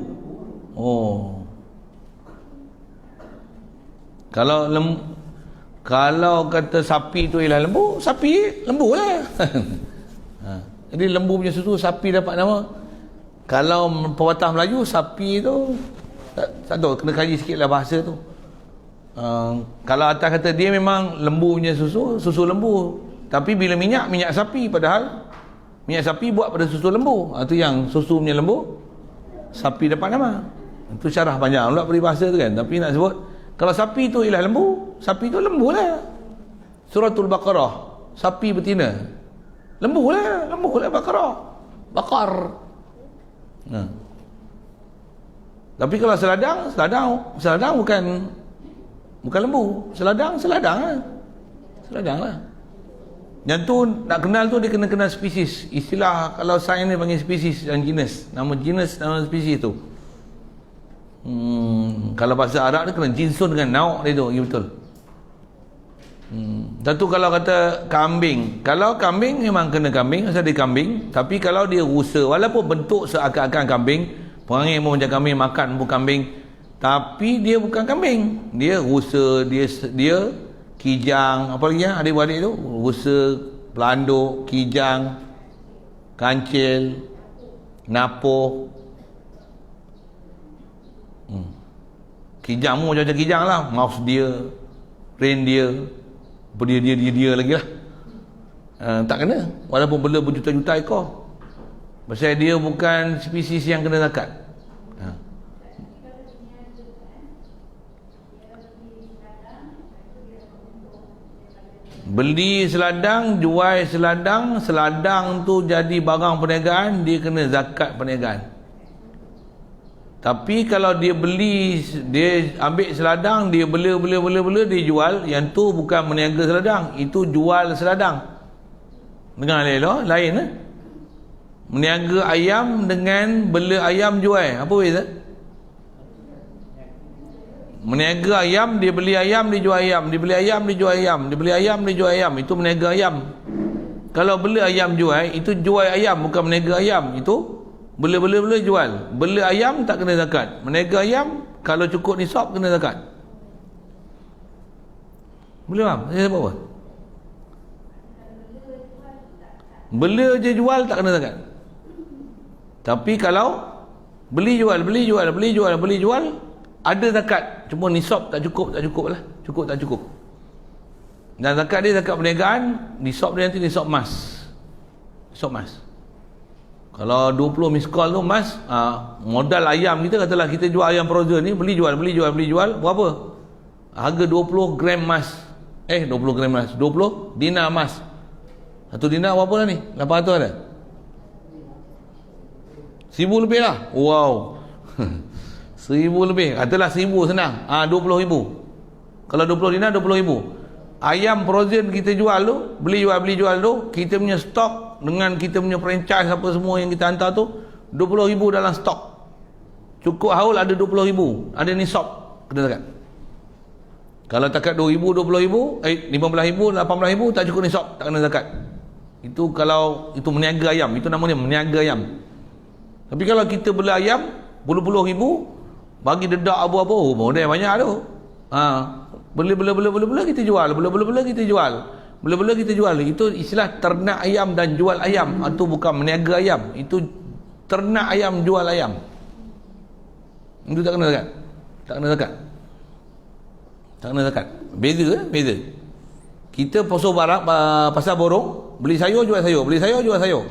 A: Oh. Kalau kata sapi tu ialah lembu, sapi lembu lah. Jadi lembu punya susu, sapi dapat nama. Kalau pepatah Melayu, sapi tu tak tahu, kena kaji sikit lah bahasa tu. Kalau atas kata dia memang lembu punya susu lembu, tapi bila minyak sapi, padahal minyak sapi buat pada susu lembu. Itu yang susu punya lembu, sapi dapat nama. Itu syarah panjang pula peribahasa tu kan, tapi nak sebut kalau sapi tu ialah lembu, sapi tu lembu lah. Suratul Baqarah, sapi betina, lembu lah Baqarah, bakar. Tapi kalau seladang bukan lembu, seladang lah. Yang tu nak kenal tu dia kena kenal spesies. Istilah kalau sains ni panggil spesies dan genus. Nama spesies tu. Kalau bahasa Arab dia kena jinsun dengan nauk dia tu, ya betul. Tentu kalau kata kambing, kalau kambing memang kena kambing, asal dia kambing. Tapi kalau dia rusa, walaupun bentuk seakan-akan kambing, perangai pun macam kambing, makan pun kambing, tapi dia bukan kambing, dia rusa, dia kijang, apa lagi adik-beradik tu, rusa, pelanduk, kijang, kancil, napoh. Kijang pun macam-macam kijang lah, mouse dia, reindeer, dia lagi lah. Tak kena, walaupun bela berjuta-juta ekor, pasal dia bukan spesies yang kena zakat. Beli seladang, jual seladang tu jadi barang perniagaan, dia kena zakat perniagaan. Tapi kalau dia beli, dia ambil seladang, dia bela, dia jual, yang tu bukan meniaga seladang, itu jual seladang. Dengar lain meniaga ayam dengan bela ayam jual, apa beza? Meniaga ayam, dia beli ayam, dia jual ayam, dia beli ayam, dia jual ayam, dia beli ayam, dia jual ayam, itu meniaga ayam. Kalau bela ayam jual, itu jual ayam, bukan meniaga ayam, itu bela jual. Bela ayam tak kena zakat. Meniaga ayam kalau cukup nisab kena zakat. Boleh faham? Saya sebut apa? Bela je jual tak kena zakat. Tapi kalau beli jual ada zakat. Cuma nisab tak cukup lah. Cukup. Dan zakat dia zakat perniagaan, nisab dia nanti nisab emas. Kalau 20 miskol tu emas, modal ayam kita, katalah kita jual ayam frozen ni, beli jual, berapa? Harga 20 gram emas. 20 dinar emas. 1 dinar berapa lah ni? 800 ada? 1000 lebih lah. Wow. 1000 lebih. Katalah 1000 senang. 20,000. Kalau 20 dinar, 20,000. Ayam frozen kita jual tu, beli jual tu, kita punya stok dengan kita punya franchise apa semua yang kita hantar tu, 20,000 dalam stok. Cukup haul ada 20,000, ada nisab kena zakat. Kalau takat 2,000, 20,000, 15,000, 18,000 tak cukup nisab, tak kena zakat. Itu kalau itu meniaga ayam, itu namanya meniaga ayam. Tapi kalau kita beli ayam puluh ribu, bagi dedak abu-abu, modal banyak tu. Bela kita jual, bela kita jual. Itu istilah ternak ayam dan jual ayam. Itu bukan meniaga ayam, itu ternak ayam, jual ayam. Itu tak kena zakat. Tak kena zakat. Beza. Kita pasar borong, beli sayur jual sayur, beli sayur jual sayur.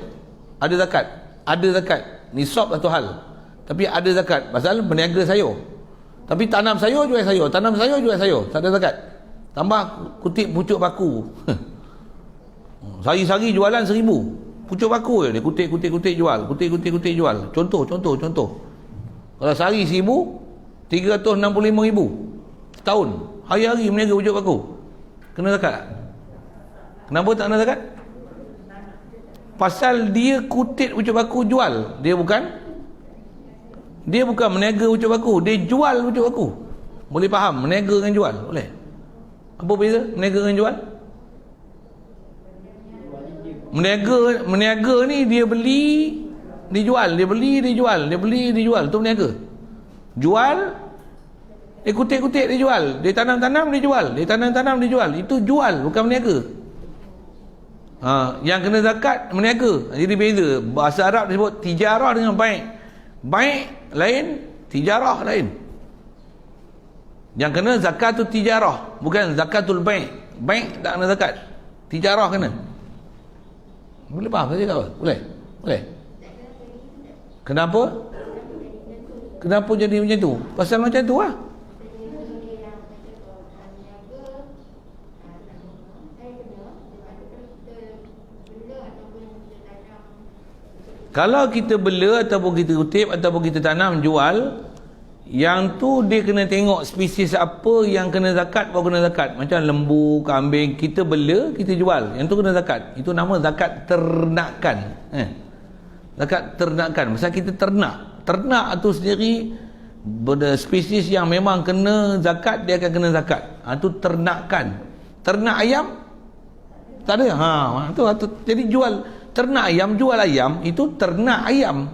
A: Ada zakat. Ada zakat. Nisab satu hal. Tapi ada zakat. Pasal berniaga sayur. Tapi tanam sayur jual sayur, tanam sayur jual sayur, tak ada zakat. Tambah kutip pucuk paku. Sehari-hari jualan 1,000. Pucuk paku je dia kutip jual, kutip jual. Contoh. Kalau sehari 1,000, 365,000 setahun. Hari-hari berniaga pucuk paku. Kena zakat tak? Kenapa tak kena zakat? Pasal dia kutip pucuk paku jual. Dia bukan meniaga pucuk paku, dia jual pucuk paku. Boleh faham? Meniaga dengan jual, boleh? Apa beza meniaga dengan jual? Meniaga ni dia beli, dia jual, dia beli, dia jual, dia beli, dia jual, tu meniaga. Jual, dia kutip dia jual, dia tanam dia jual, dia tanam dia jual. Itu jual, bukan meniaga. Yang kena zakat meniaga. Jadi beza. Bahasa Arab disebut tijarah dengan baik. Baik lain, tijarah lain. Yang kena zakatul tijarah, bukan zakatul baik. Baik tak kena zakat, tijarah kena. Boleh faham saya cakap? Boleh. Kenapa jadi macam tu? Pasal macam tu lah. Kalau kita bela ataupun kita kutip ataupun kita tanam jual, yang tu dia kena tengok spesies apa yang kena zakat, baru kena zakat. Macam lembu, kambing, kita bela, kita jual, yang tu kena zakat. Itu nama zakat ternakan. Zakat ternakan. Pasal kita ternak tu sendiri spesies yang memang kena zakat, dia akan kena zakat. Itu ternakan. Ternak ayam tak ada. Tu jadi jual ternak ayam, jual ayam, itu ternak ayam.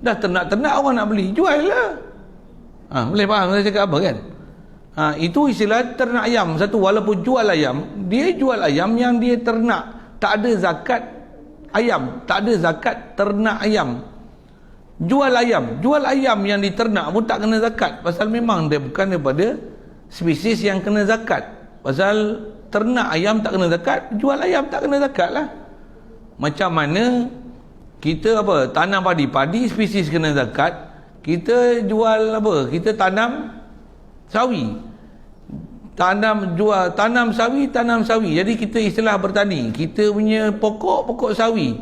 A: Dah ternak orang nak beli, jual lah. Boleh faham saya cakap apa kan? Itu istilah ternak ayam. Satu, walaupun jual ayam, dia jual ayam yang dia ternak, tak ada zakat ayam, tak ada zakat ternak ayam. Jual ayam yang diternak pun tak kena zakat, pasal memang dia bukan daripada spesies yang kena zakat. Pasal ternak ayam tak kena zakat, jual ayam tak kena zakat lah. Macam mana kita tanam padi spesies kena zakat. Kita jual kita tanam sawi, tanam sawi. Jadi kita istilah bertani, kita punya pokok sawi,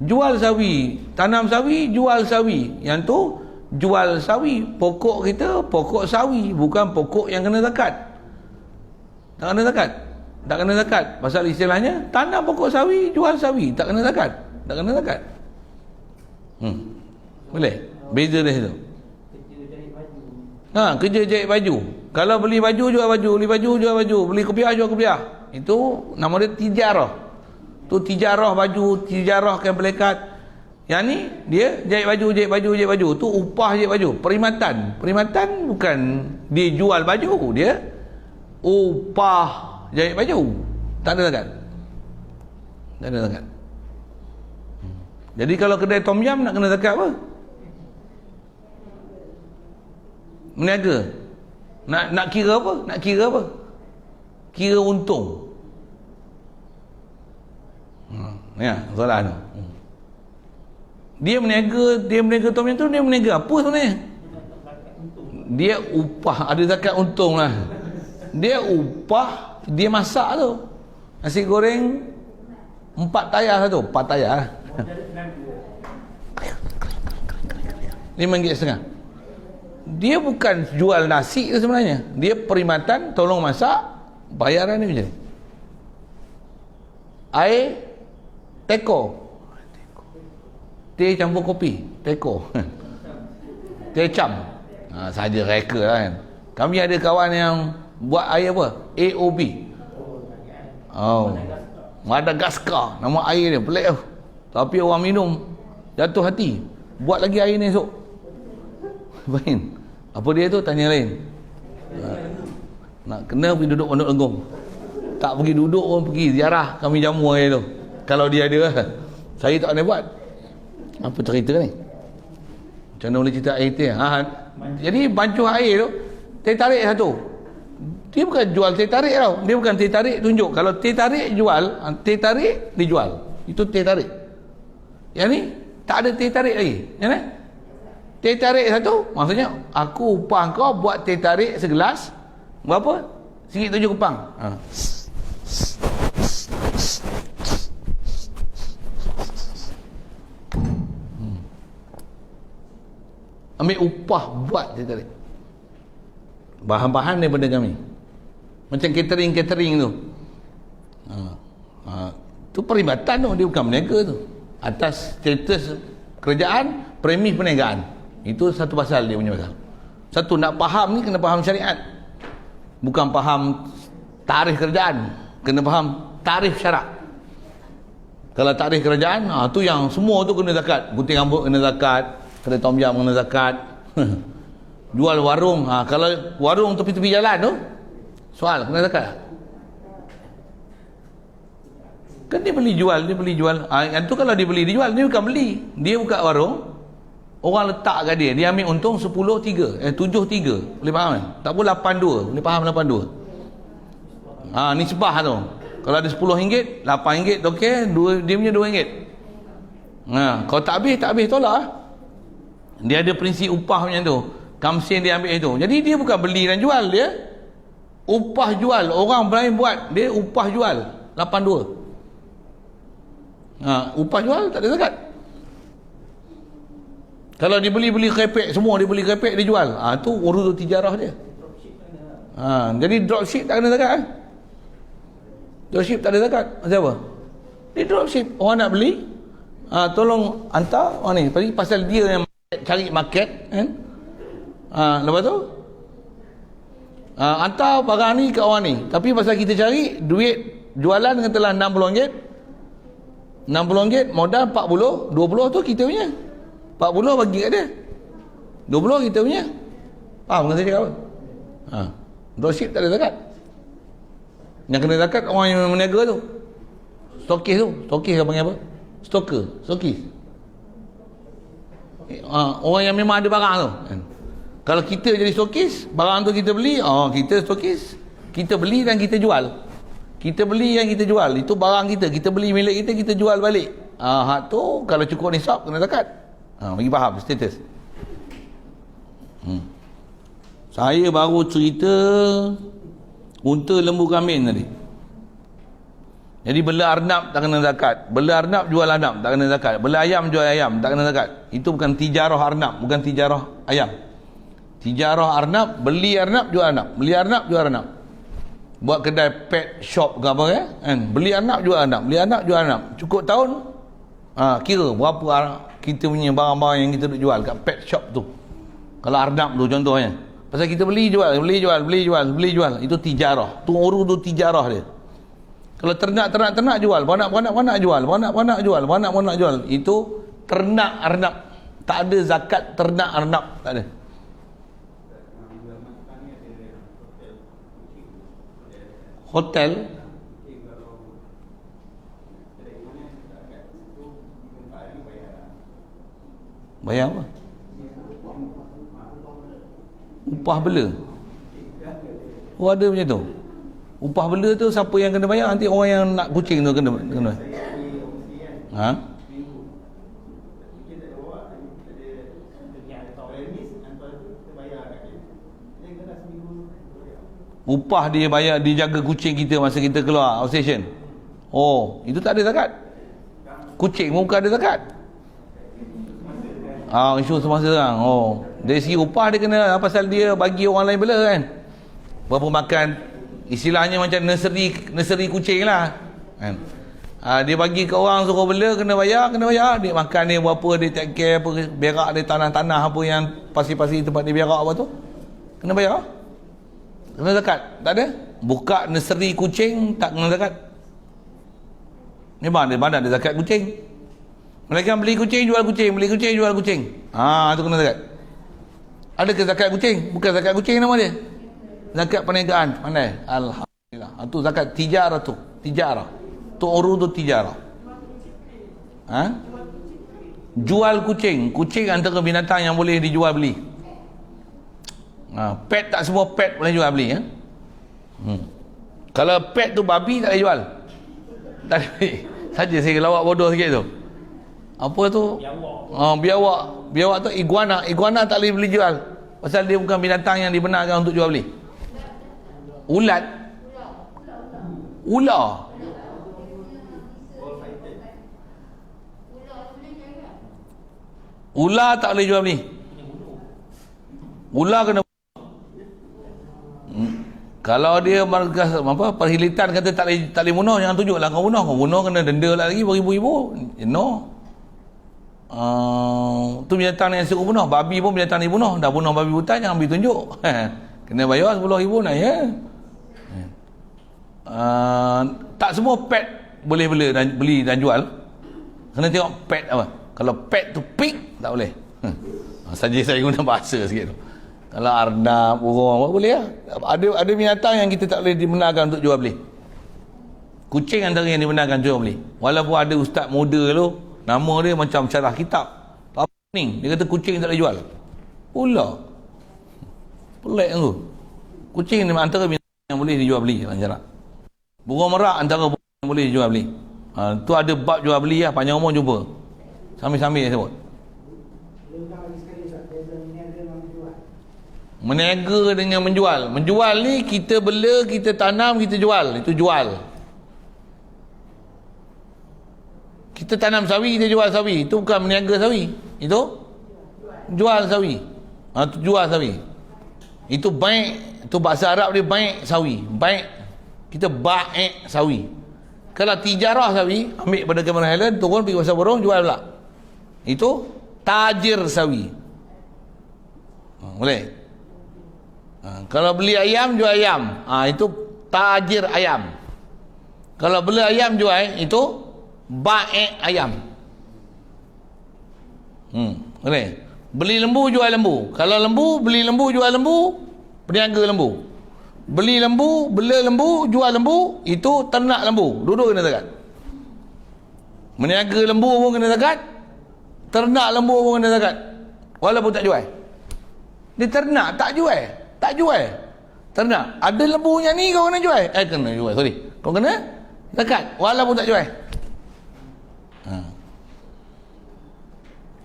A: jual sawi, tanam sawi, jual sawi. Yang tu jual sawi, pokok kita pokok sawi, bukan pokok yang kena zakat. Tak kena zakat. Pasal istilahnya tanam pokok sawi, jual sawi, tak kena zakat. Boleh? Beza dia situ. Kerja jahit baju. Kalau beli baju jual baju, beli baju jual baju, beli kopiah jual kopiah. Itu nama dia tijarah. Tu tijarah baju, tijarah kain pelekat. Yang ni dia jahit baju. Tu upah jahit baju. Perkhidmatan bukan dia jual baju, dia upah jahit baju. Tak ada zakat. Jadi kalau kedai tom yam nak kena zakat apa? Meniaga. Nak kira apa? Kira untung. Soalan tu. Dia meniaga tom yam tu, dia meniaga apa sebenarnya? Dia upah, ada zakat untung lah. Dia upah, dia masak tu. Nasi goreng 4 tayar satu, 4 tayar lah. RM5.50. Dia bukan jual nasi tu sebenarnya. Dia perkhidmatan, tolong masak, bayaran dia macam ni. Air teko. Teh campur kopi, teko. Teh cam. Saja reka lah kan. Kami ada kawan yang buat air apa? AOB. Madagascar. Nama air dia pelik tu. Tapi orang minum jatuh hati. Buat lagi air ni esok. Bain. Apa dia tu? Tanya lain. Nak kena pergi duduk Pondok Lenggong. Tak pergi duduk pun pergi ziarah kami jamu air tu. Kalau dia ada lah. Saya tak boleh buat. Apa cerita ni? Macam mana boleh cerita air tu? Jadi bancuh air tu, dia tarik satu. Dia bukan jual teh tarik tau. Dia bukan teh tarik tunjuk. Kalau teh tarik jual, teh tarik dijual. Itu teh tarik. Yang ni tak ada teh tarik lagi. Yang ni teh tarik satu, maksudnya aku upah kau buat teh tarik segelas berapa? RM1.7 kepang. Ambil upah buat teh tarik. Bahan-bahan daripada kami. Macam catering tu. Tu perkhidmatan tu, dia bukan berniaga tu. Atas status kerajaan, premis perniagaan. Itu satu pasal dia punya pasal. Satu, nak faham ni kena faham syariat. Bukan faham tarikh kerajaan, kena faham tarikh syarak. Kalau tarikh kerajaan, tu yang semua tu kena zakat. Gunting rambut kena zakat, kedai tom yam kena zakat. Jual warung, kalau warung tepi-tepi jalan tu, soal kena zakat. Kan dia beli jual. Yang tu kalau dia beli dijual, dia bukan beli. Dia buka warung, orang letak kat dia ambil untung 10.3, 7.3. Boleh faham kan? Tak pun 8.2. Boleh faham 8.2? Ni sebah tu. Kalau ada RM10, RM8 tu okey, dia punya RM2. Kalau tak habis tolak. Dia ada prinsip upah macam tu. Kamsen dia ambil itu. Jadi dia bukan beli dan jual, dia upah jual. Orang lain buat, dia upah jual 8.2. Upah jual tak ada zakat. Kalau dia beli kerepek semua, dia beli kerepek dia jual, tu urus tijarah dia. Jadi dropship tak kena zakat kan? Dropship tak ada zakat. Siapa? Dia dropship, orang nak beli, tolong hantar orang ni. Pasal dia yang cari market kan? Lepas tu hantar barang ni ke orang ni, tapi pasal kita cari duit jualan katalah RM60, RM60 modal 40, 20 tu kita punya, 40 bagi kat dia, 20 kita punya. Faham kan saya cakap apa? Dropship tak ada zakat. Yang kena zakat orang yang meniaga tu, stokis dia panggil apa? Stokis. Orang yang memang ada barang tu kan? Kalau kita jadi stokis, barang tu kita beli, kita stokis, kita beli dan kita jual. Kita beli yang kita jual, itu barang kita beli milik kita jual balik. Hak tu kalau cukup nisab kena zakat. Bagi faham status. Saya baru cerita unta, lembu, kambing tadi. Jadi bela arnab tak kena zakat. Bela arnab jual arnab tak kena zakat. Bela ayam jual ayam tak kena zakat. Itu bukan tijarah arnab, bukan tijarah ayam. Tijarah arnab, beli arnab jual arnab, beli arnab jual arnab. Buat kedai pet shop ke apa kan? Beli arnab jual arnab, beli arnab jual arnab. Cukup tahun, kira berapa kita punya barang-barang yang kita jual kat pet shop tu. Kalau arnab tu contohnya. Pasal kita beli jual, itu tijarah. Tu urus tu tijarah dia. Kalau ternak jual, beranak jual, itu ternak arnab. Tak ada zakat ternak arnab, tak ada. Hotel bayar apa? Upah bela. Ada macam tu. Upah bela tu siapa yang kena bayar? Nanti orang yang nak kucing tu kena. Upah dia bayar, dia jaga kucing kita masa kita keluar outstation. Itu tak ada zakat. Kucing bukan ada zakat. Isu semasa sekarang. Dari segi upah dia kena, pasal dia bagi orang lain bela kan. Berapa makan, istilahnya macam nursery kucing lah kan. Dia bagi ke orang suruh bela, kena bayar. Dia makan dia berapa, dia take care apa, berak dia tanah-tanah apa yang pasir-pasir tempat dia berak apa tu, kena bayar. Kena zakat? Tak ada. Buka nursery kucing tak kena zakat. Ni mana ada zakat kucing. Mereka beli kucing jual kucing, beli kucing jual kucing. Itu kena zakat. Ada ke zakat kucing? Bukan zakat kucing nama dia. Zakat perniagaan. Pandai. Alhamdulillah. Itu zakat tijarah tu. Tijarah. Tu urus tijarah. Jual kucing. Kucing antara binatang yang boleh dijual beli. Pet tak semua pet boleh jual beli. Kalau pet tu babi tak boleh jual. Tak boleh. Saja saya lawak bodoh sikit tu. Apa tu? Biawak tu iguana. Iguana tak boleh beli jual. Pasal dia bukan binatang yang dibenarkan untuk jual beli. Ulat. Ular. Ular tak boleh jual beli. Ular kena kalau dia markas apa perhilitan kata tak boleh bunuh, jangan tunjuklah kau bunuh kena denda lagi beribu-ribu. No. Tu binatang yang suka bunuh. Babi pun binatang dibunuh. Dah bunuh babi hutan jangan bagi tunjuk. Kena bayar 10,000 nak ya. Tak semua pet boleh beli dan jual. Kena tengok pet apa. Kalau pet tu pig tak boleh. Saja saya guna bahasa sikit tu. Kalau arnab, burung apa boleh lah. Ada binatang yang kita tak boleh dibenarkan untuk jual beli. Kucing antara yang dibenarkan jual beli. Walaupun ada ustaz muda tu, nama dia macam syarah kitab. Apa ni? Dia kata kucing tak boleh jual. Pula. Pelik tu. Kucing ni antara binatang yang boleh dijual beli dalam syarak. Burung merak antara burung yang boleh dijual beli. Tu ada bab jual beli lah, panjang umur jumpa. Sambil-sambil saya sebut. Meniaga dengan menjual. Menjual ni kita bela, kita tanam, kita jual. Itu jual. Kita tanam sawi, kita jual sawi. Itu bukan meniaga sawi. Itu jual sawi. Itu jual sawi. Itu baik. Itu bahasa Arab dia baik sawi. Baik. Kita baik sawi. Kalau tijarah sawi, ambil pada Cameron Highland, turun pergi pasar burung, jual pula. Itu tajir sawi. Boleh? Kalau beli ayam, jual ayam. Itu tajir ayam. Kalau beli ayam, jual, itu baik ayam. Boleh? Beli lembu, jual lembu. Kalau lembu, beli lembu, jual lembu, berniaga lembu. Beli lembu, bela lembu, jual lembu, itu ternak lembu. Dua-dua kena zakat. Meniaga lembu pun kena zakat. Ternak lembu pun kena zakat. Walaupun tak jual. Dia ternak, tak jual. Tak jual. Ternak. Ada lembunya ni kau kena jual. Kena jual. Sorry. Kau kena zakat. Walaupun tak jual.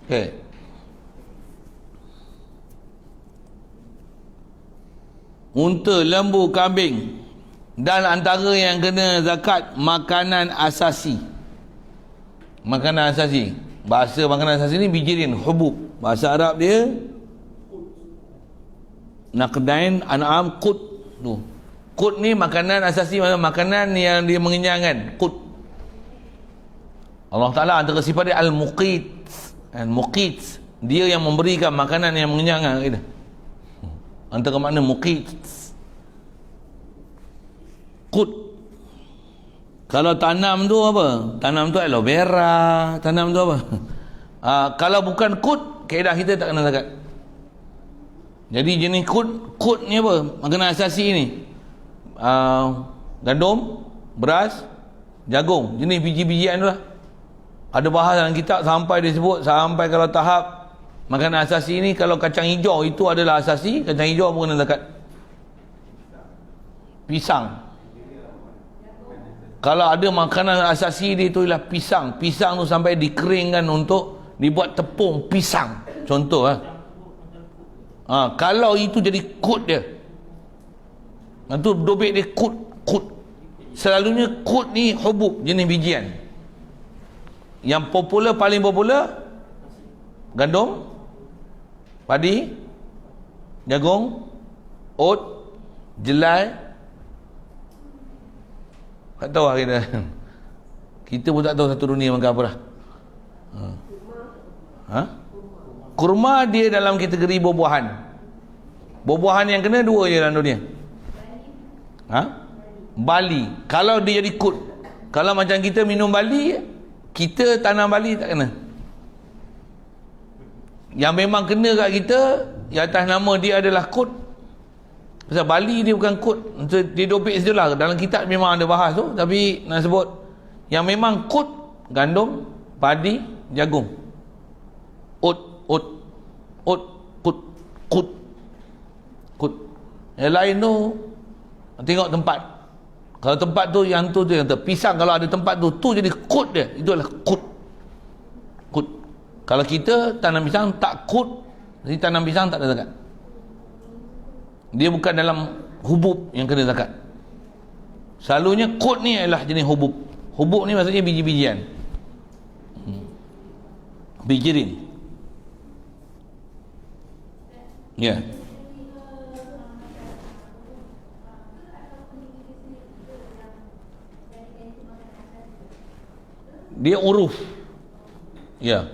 A: Okay. Unta, lembu, kambing. Dan antara yang kena zakat, makanan asasi. Makanan asasi. Bahasa makanan asasi ni bijirin, hubub. Bahasa Arab dia naqdain, an'am, qut. Tu. Qut ni makanan asasi, makanan yang dia mengenyangkan. Qut. Allah Ta'ala antara sifat dia al-muqit. Al-muqit. Dia yang memberikan makanan yang mengenyangkan. Gitu. Antara makna muqit. Qut. Kalau tanam tu apa? Tanam tu aloe vera. Tanam tu apa? Kalau bukan qut, kaedah kita tak kena zakat. Jadi jenis qut ni apa? Makanan asasi ni. Gandum, beras, jagung. Jenis biji-bijian tu lah. Ada bahas dalam kitab sampai disebut, sampai kalau tahap makanan asasi ni, kalau kacang hijau itu adalah asasi, kacang hijau pun kena zakat. Pisang. Kalau ada makanan asasi dia tu ialah pisang. Pisang tu sampai dikeringkan untuk dibuat tepung pisang. Contoh lah. Kalau itu jadi kut dia. Itu dobek dia kut. Selalunya kut ni hubub, jenis bijian. Yang popular, paling popular, gandum, padi, jagung, oat, jelai. Tak tahu lah kita. Kita pun tak tahu satu dunia makan apa dah. Kurma dia dalam kategori buah-buahan. Buah-buahan yang kena dua je dalam dunia. Bali. Kalau dia jadi kut. Kalau macam kita minum bali, kita tanam bali tak kena. Yang memang kena kat kita, yang atas nama dia adalah kut. Pasal bali dia bukan kut. Dia dobek situ lah. Dalam kitab memang ada bahas tu. Tapi nak sebut yang memang kut, gandum, padi, jagung. Kut. Yang lain tu Tengok tempat. Kalau tempat tu yang tu yang pisang, kalau ada tempat tu jadi kut dia. Itu adalah kut. Kut. Kalau kita tanam pisang tak kut, jadi tanam pisang tak ada zakat. Dia bukan dalam hubub yang kena zakat. Selalunya kut ni adalah jenis hubub. Hubub ni maksudnya biji-bijian. Bijirin. Ya. Dia uruf. Ya.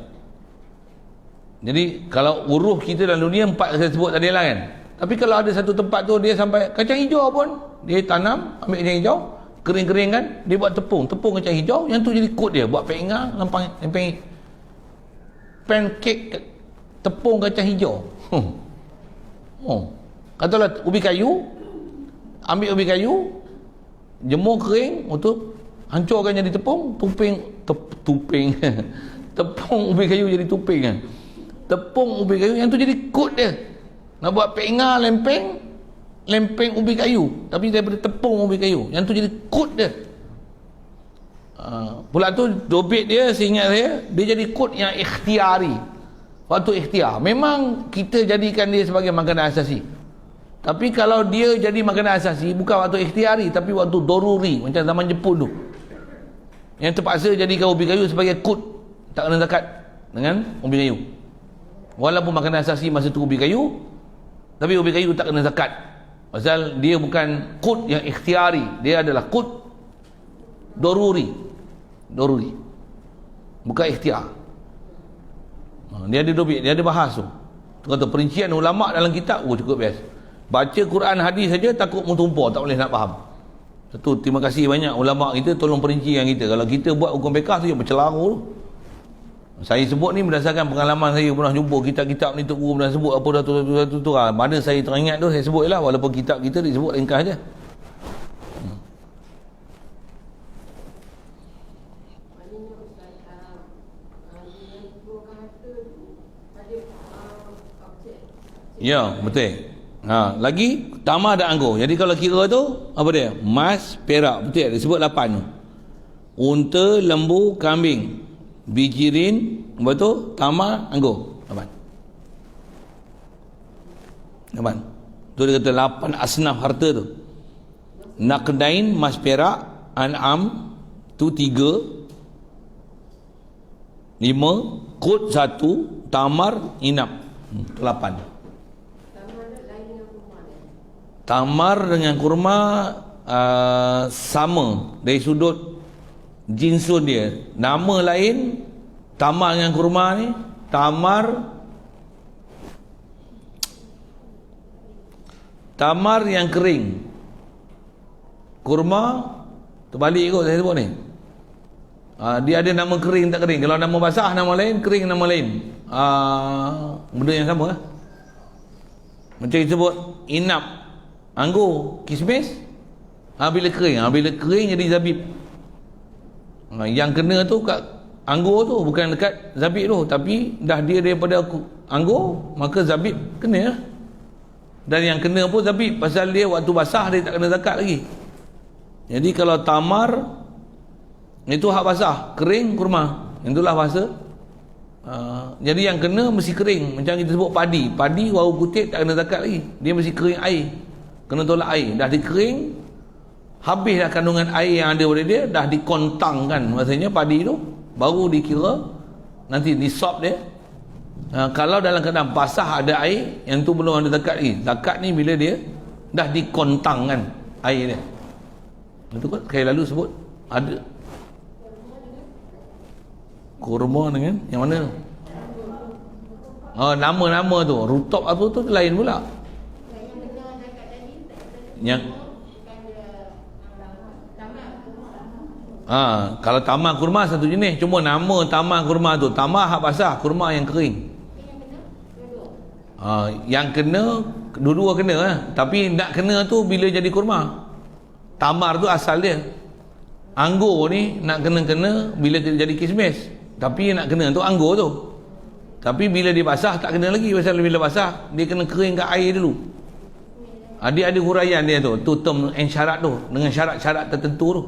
A: Jadi kalau uruf kita dalam dunia 4 saya sebut tadi lah kan. Tapi kalau ada satu tempat tu dia sampai kacang hijau pun dia tanam, ambil kacang hijau, kering-kering kan, dia buat tepung kacang hijau, yang tu jadi kod dia, buat pengar, lempeng pancake tepung kacang hijau. Katalah ubi kayu, ambil ubi kayu, jemur kering untuk hancurkan jadi tepung, tepung ubi kayu jadi tuping kan. Tepung ubi kayu yang tu jadi kod dia. Nak buat pengar lempeng ubi kayu, tapi daripada tepung ubi kayu, yang tu jadi kod dia. Pula tu dobit dia, seingat saya, dia jadi kod yang ikhtiari. Waktu ikhtiar memang kita jadikan dia sebagai makanan asasi, tapi kalau dia jadi makanan asasi bukan waktu ikhtiari, tapi waktu doruri, macam zaman Jepun tu, yang terpaksa jadikan ubi kayu sebagai kod, tak kena zakat dengan ubi kayu. Walaupun makanan asasi masa tu ubi kayu, tapi ubi kayu tak kena zakat, pasal dia bukan kod yang ikhtiari, dia adalah kod doruri, bukan ikhtiar. Dia ada dobit, dia ada bahas tu. Kata perincian ulama dalam kitab, cukup best. Baca Quran hadis saja takut mentumpah, tak boleh nak faham. Satu, terima kasih banyak ulama kita tolong perincian kita. Kalau kita buat hukum fiqh tu bercelaru tu. Saya sebut ni berdasarkan pengalaman saya pernah jumpa kitab-kitab ni, Tok Guru pernah sebut apa tu. Mana saya teringat tu saya sebut je lah, walaupun kitab kita disebut ringkas je. Ya, betul. Lagi tamar dan anggur. Jadi kalau kira tu apa dia? Emas, perak, betul. Dia sebut 8 tu. Unta, lembu, kambing, bijirin, betul, tamar, anggur. 8. Tu dia kata 8 asnaf harta tu. Naqdain, emas, perak, an'am tu 3, 5, qut 1, tamar, inap. Tu 8. Tamar dengan kurma sama dari sudut jinsun dia. Nama lain tamar dengan kurma ni, tamar yang kering, kurma terbalik kot saya sebut ni. Dia ada nama kering tak kering. Kalau nama basah nama lain, kering nama lain. Benda yang sama lah. Macam kita sebut inap, anggur, kismis, bila kering jadi zabib. Yang kena tu kat anggur tu, bukan dekat zabib tu, tapi dah dia daripada anggur, maka zabib kena lah. Dan yang kena pun zabib, pasal dia waktu basah dia tak kena zakat lagi. Jadi kalau tamar itu hak basah, kering kurma, yang itulah bahasa. Jadi yang kena mesti kering. Macam kita sebut padi baru kutip tak kena zakat lagi, dia mesti kering air, kena tolak air. Dah dikering, habis dah kandungan air yang ada pada dia, dah dikontangkan, maksudnya padi tu baru dikira, nanti disop dia. Kalau dalam keadaan basah ada air, yang tu belum ada zakat lagi. Zakat ni bila dia dah dikontangkan air dia. Itu kan sekali lalu sebut ada kurma dengan yang mana? Nama-nama tu rutop apa tu lain pula. Yang kalau tamar kurma satu jenis, cuma nama tamar kurma tu, tamar hak basah, kurma yang kering. Yang kena dua-dua kena lah. Tapi nak kena tu bila jadi kurma. Tamar tu asal dia. Anggur ni nak kena bila jadi kismis. Tapi nak kena tu anggur tu. Tapi bila dia basah tak kena lagi, pasal bila basah dia kena kering kat air dulu. Ada huraian dia tu term and syarat tu dengan syarat-syarat tertentu tu.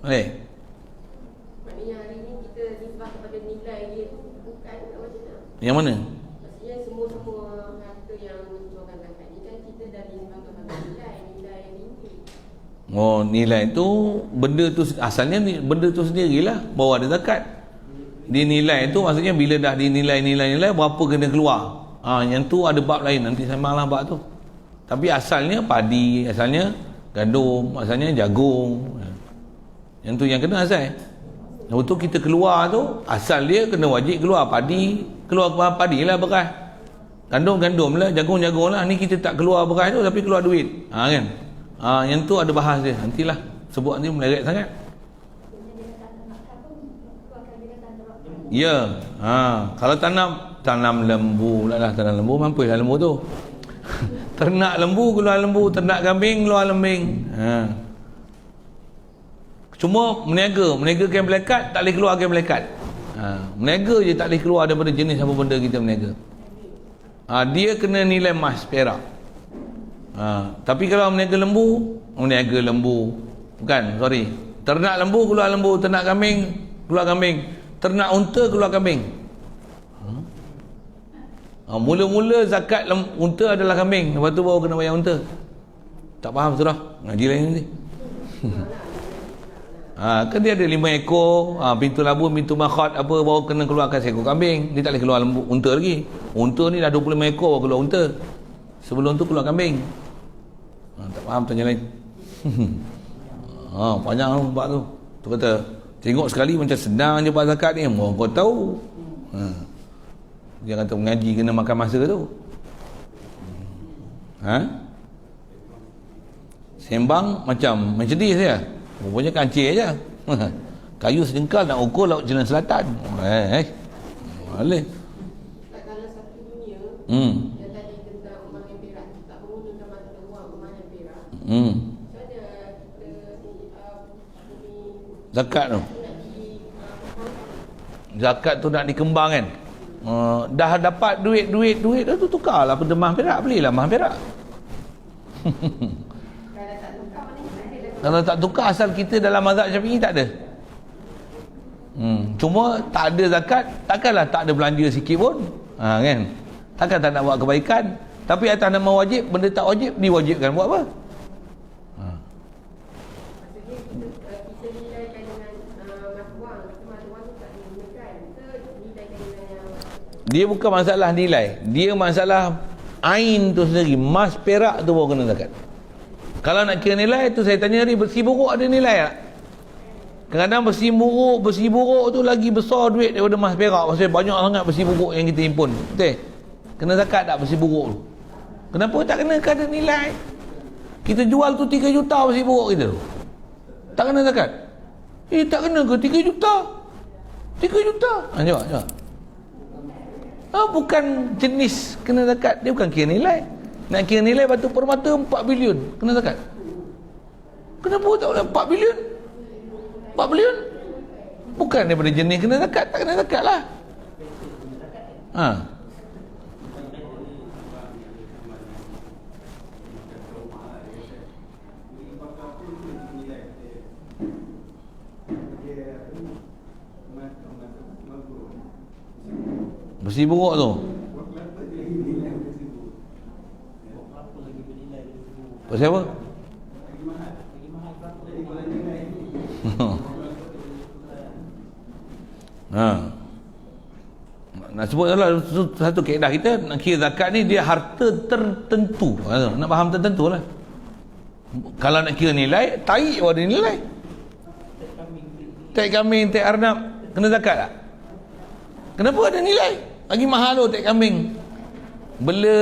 B: Maknanya hari ni kita nisbah kepada nilai dia tu bukan macam mana?
A: Yang mana?
B: Maksudnya semua harta yang mengeluarkan zakat ni kan kita dah nisbah kepada nilai yang tinggi.
A: Oh, nilai tu benda tu asalnya benda tu sendirilah bawa ada zakat. Dinilai tu maksudnya bila dah dinilai berapa kena keluar. Yang tu ada bab lain, nanti saya malah bab tu. Tapi asalnya padi, asalnya gandum, asalnya jagung. Yang tu yang kena asal. Lepas tu kita keluar tu, asal dia kena wajib keluar padi, keluar padi lah beras. Gandum lah, jagung lah. Ni kita tak keluar beras tu tapi keluar duit. Kan? Yang tu ada bahas dia. Nantilah sebut nanti meleret sangat. Ya. Kalau tanam lembu lah tanam lembu mampu lah lembu tu. Ternak lembu keluar lembu, ternak kambing keluar lembing. Cuma meniaga kain melekat tak boleh keluar kain melekat. Meniaga je tak boleh keluar daripada jenis apa benda kita meniaga. Dia kena nilai emas perak. Tapi kalau meniaga lembu bukan, sorry, ternak lembu keluar lembu, ternak kambing keluar kambing, ternak unta keluar kambing. Mula-mula zakat unta adalah kambing, lepas tu baru kena bayar unta. Tak faham sudah ngaji lain nanti. Kan dia ada 5 ekor, pintu labur, pintu makhot apa, baru kena keluarkan seekor kambing. Dia tak boleh keluar unta lagi. Unta ni dah 25 ekor baru keluar unta. Sebelum tu keluar kambing. Tak faham tanya lain. Panjang tu bab tu. Tu kata tengok sekali macam senang je bab zakat ni, kau tahu. Dia kata mengaji kena makan masa tu. Sembang macam sedih saya. Rupanya kancil aja. Kayu sejengkal nak ukur laut Cina Selatan. Boleh.
B: Kalau satu dunia yang tadi tentang emas dan perak tak menggunakan mata wang emas dan perak. So ada
A: zakat tu. Zakat tu nak dikembangkan. Dah dapat duit tu tukarlah emas perak, belilah emas perak. Kalau tak tukar asal kita dalam mazhab Syafi'i tak ada. Cuma tak ada zakat, takkanlah tak ada belanja sikit pun. Kan? Takkan tak nak buat kebaikan. Tapi atas nama wajib, benda tak wajib diwajibkan buat apa?
B: Maksudnya kita nilaikan dengan mas wang, mas wang tu tak digunakan. Kita nilaikan dengan yang
A: Dia bukan masalah nilai, dia masalah ain tu sendiri. Emas perak tu baru kena zakat. Kalau nak kira nilai tu saya tanya hari, besi buruk ada nilai tak? Kadang-kadang besi buruk tu lagi besar duit daripada emas perak. Maksudnya banyak sangat besi buruk yang kita himpun. Betul? Kena zakat tak besi buruk tu? Kenapa tak kena ada nilai? Kita jual tu 3 juta besi buruk kita tu. Tak kena zakat? Tak kena ke 3 juta? 3 juta? Jawab. Bukan jenis kena zakat. Dia bukan kira nilai. Nak kira nilai batu permata 4 bilion kena zakat. Kenapa tak boleh 4 bilion? 4 bilion? Bukan daripada jenis kena zakat. Tak kena zakat lah. Besi buruk tu pasal apa? Nak sebut satu kaedah kita nak kira zakat ni dia harta tertentu. Nak faham tertentu lah. Kalau nak kira nilai, taik pun ada nilai. Taik kambing, taik arnab kena zakat tak? Kenapa ada nilai? Lagi mahal tu taik kambing. Bela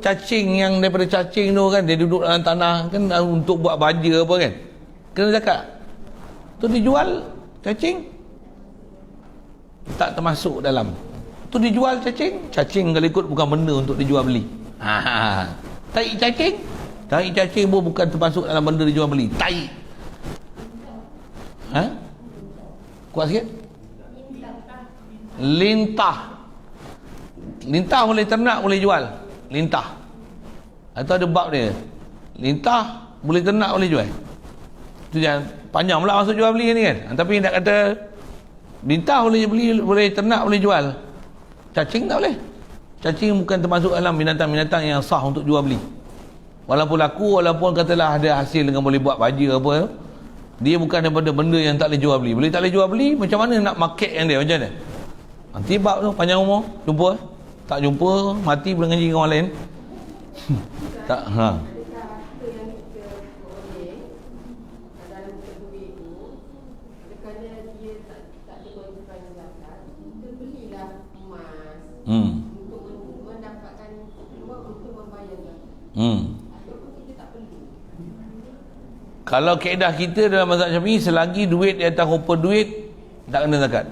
A: cacing yang daripada cacing tu kan, dia duduk dalam tanah kan untuk buat baja apa kan, kena zakat. Tu dijual cacing tak termasuk dalam tu, dijual cacing kalau ikut bukan benda untuk dijual beli. Taik cacing pun bukan termasuk dalam benda dijual beli. Taik kuat sikit. Lintah boleh ternak, boleh jual lintah. Atau ada bab dia. Lintah, boleh ternak, boleh jual. Itu jangan panjang pula masuk jual beli ni kan. Tapi nak kata lintah boleh beli, boleh ternak, boleh jual. Cacing tak boleh. Cacing bukan termasuk dalam binatang-binatang yang sah untuk jual beli. Walaupun laku, walaupun katalah ada hasil dengan boleh buat baja apa, dia bukan daripada benda yang tak boleh jual beli. Boleh tak boleh jual beli, macam mana nak market yang dia, macam mana? Nanti bab tu panjang umur, jumpa. Tak jumpa, mati boleh ngaji dengan orang lain. Tak, ha.
B: Untuk mendapatkan uang untuk membayar zakat. Kita tak perlu.
A: Kalau kaedah kita dalam mazhab Syafi'i, selagi duit di atas rupa duit, tak kena zakat.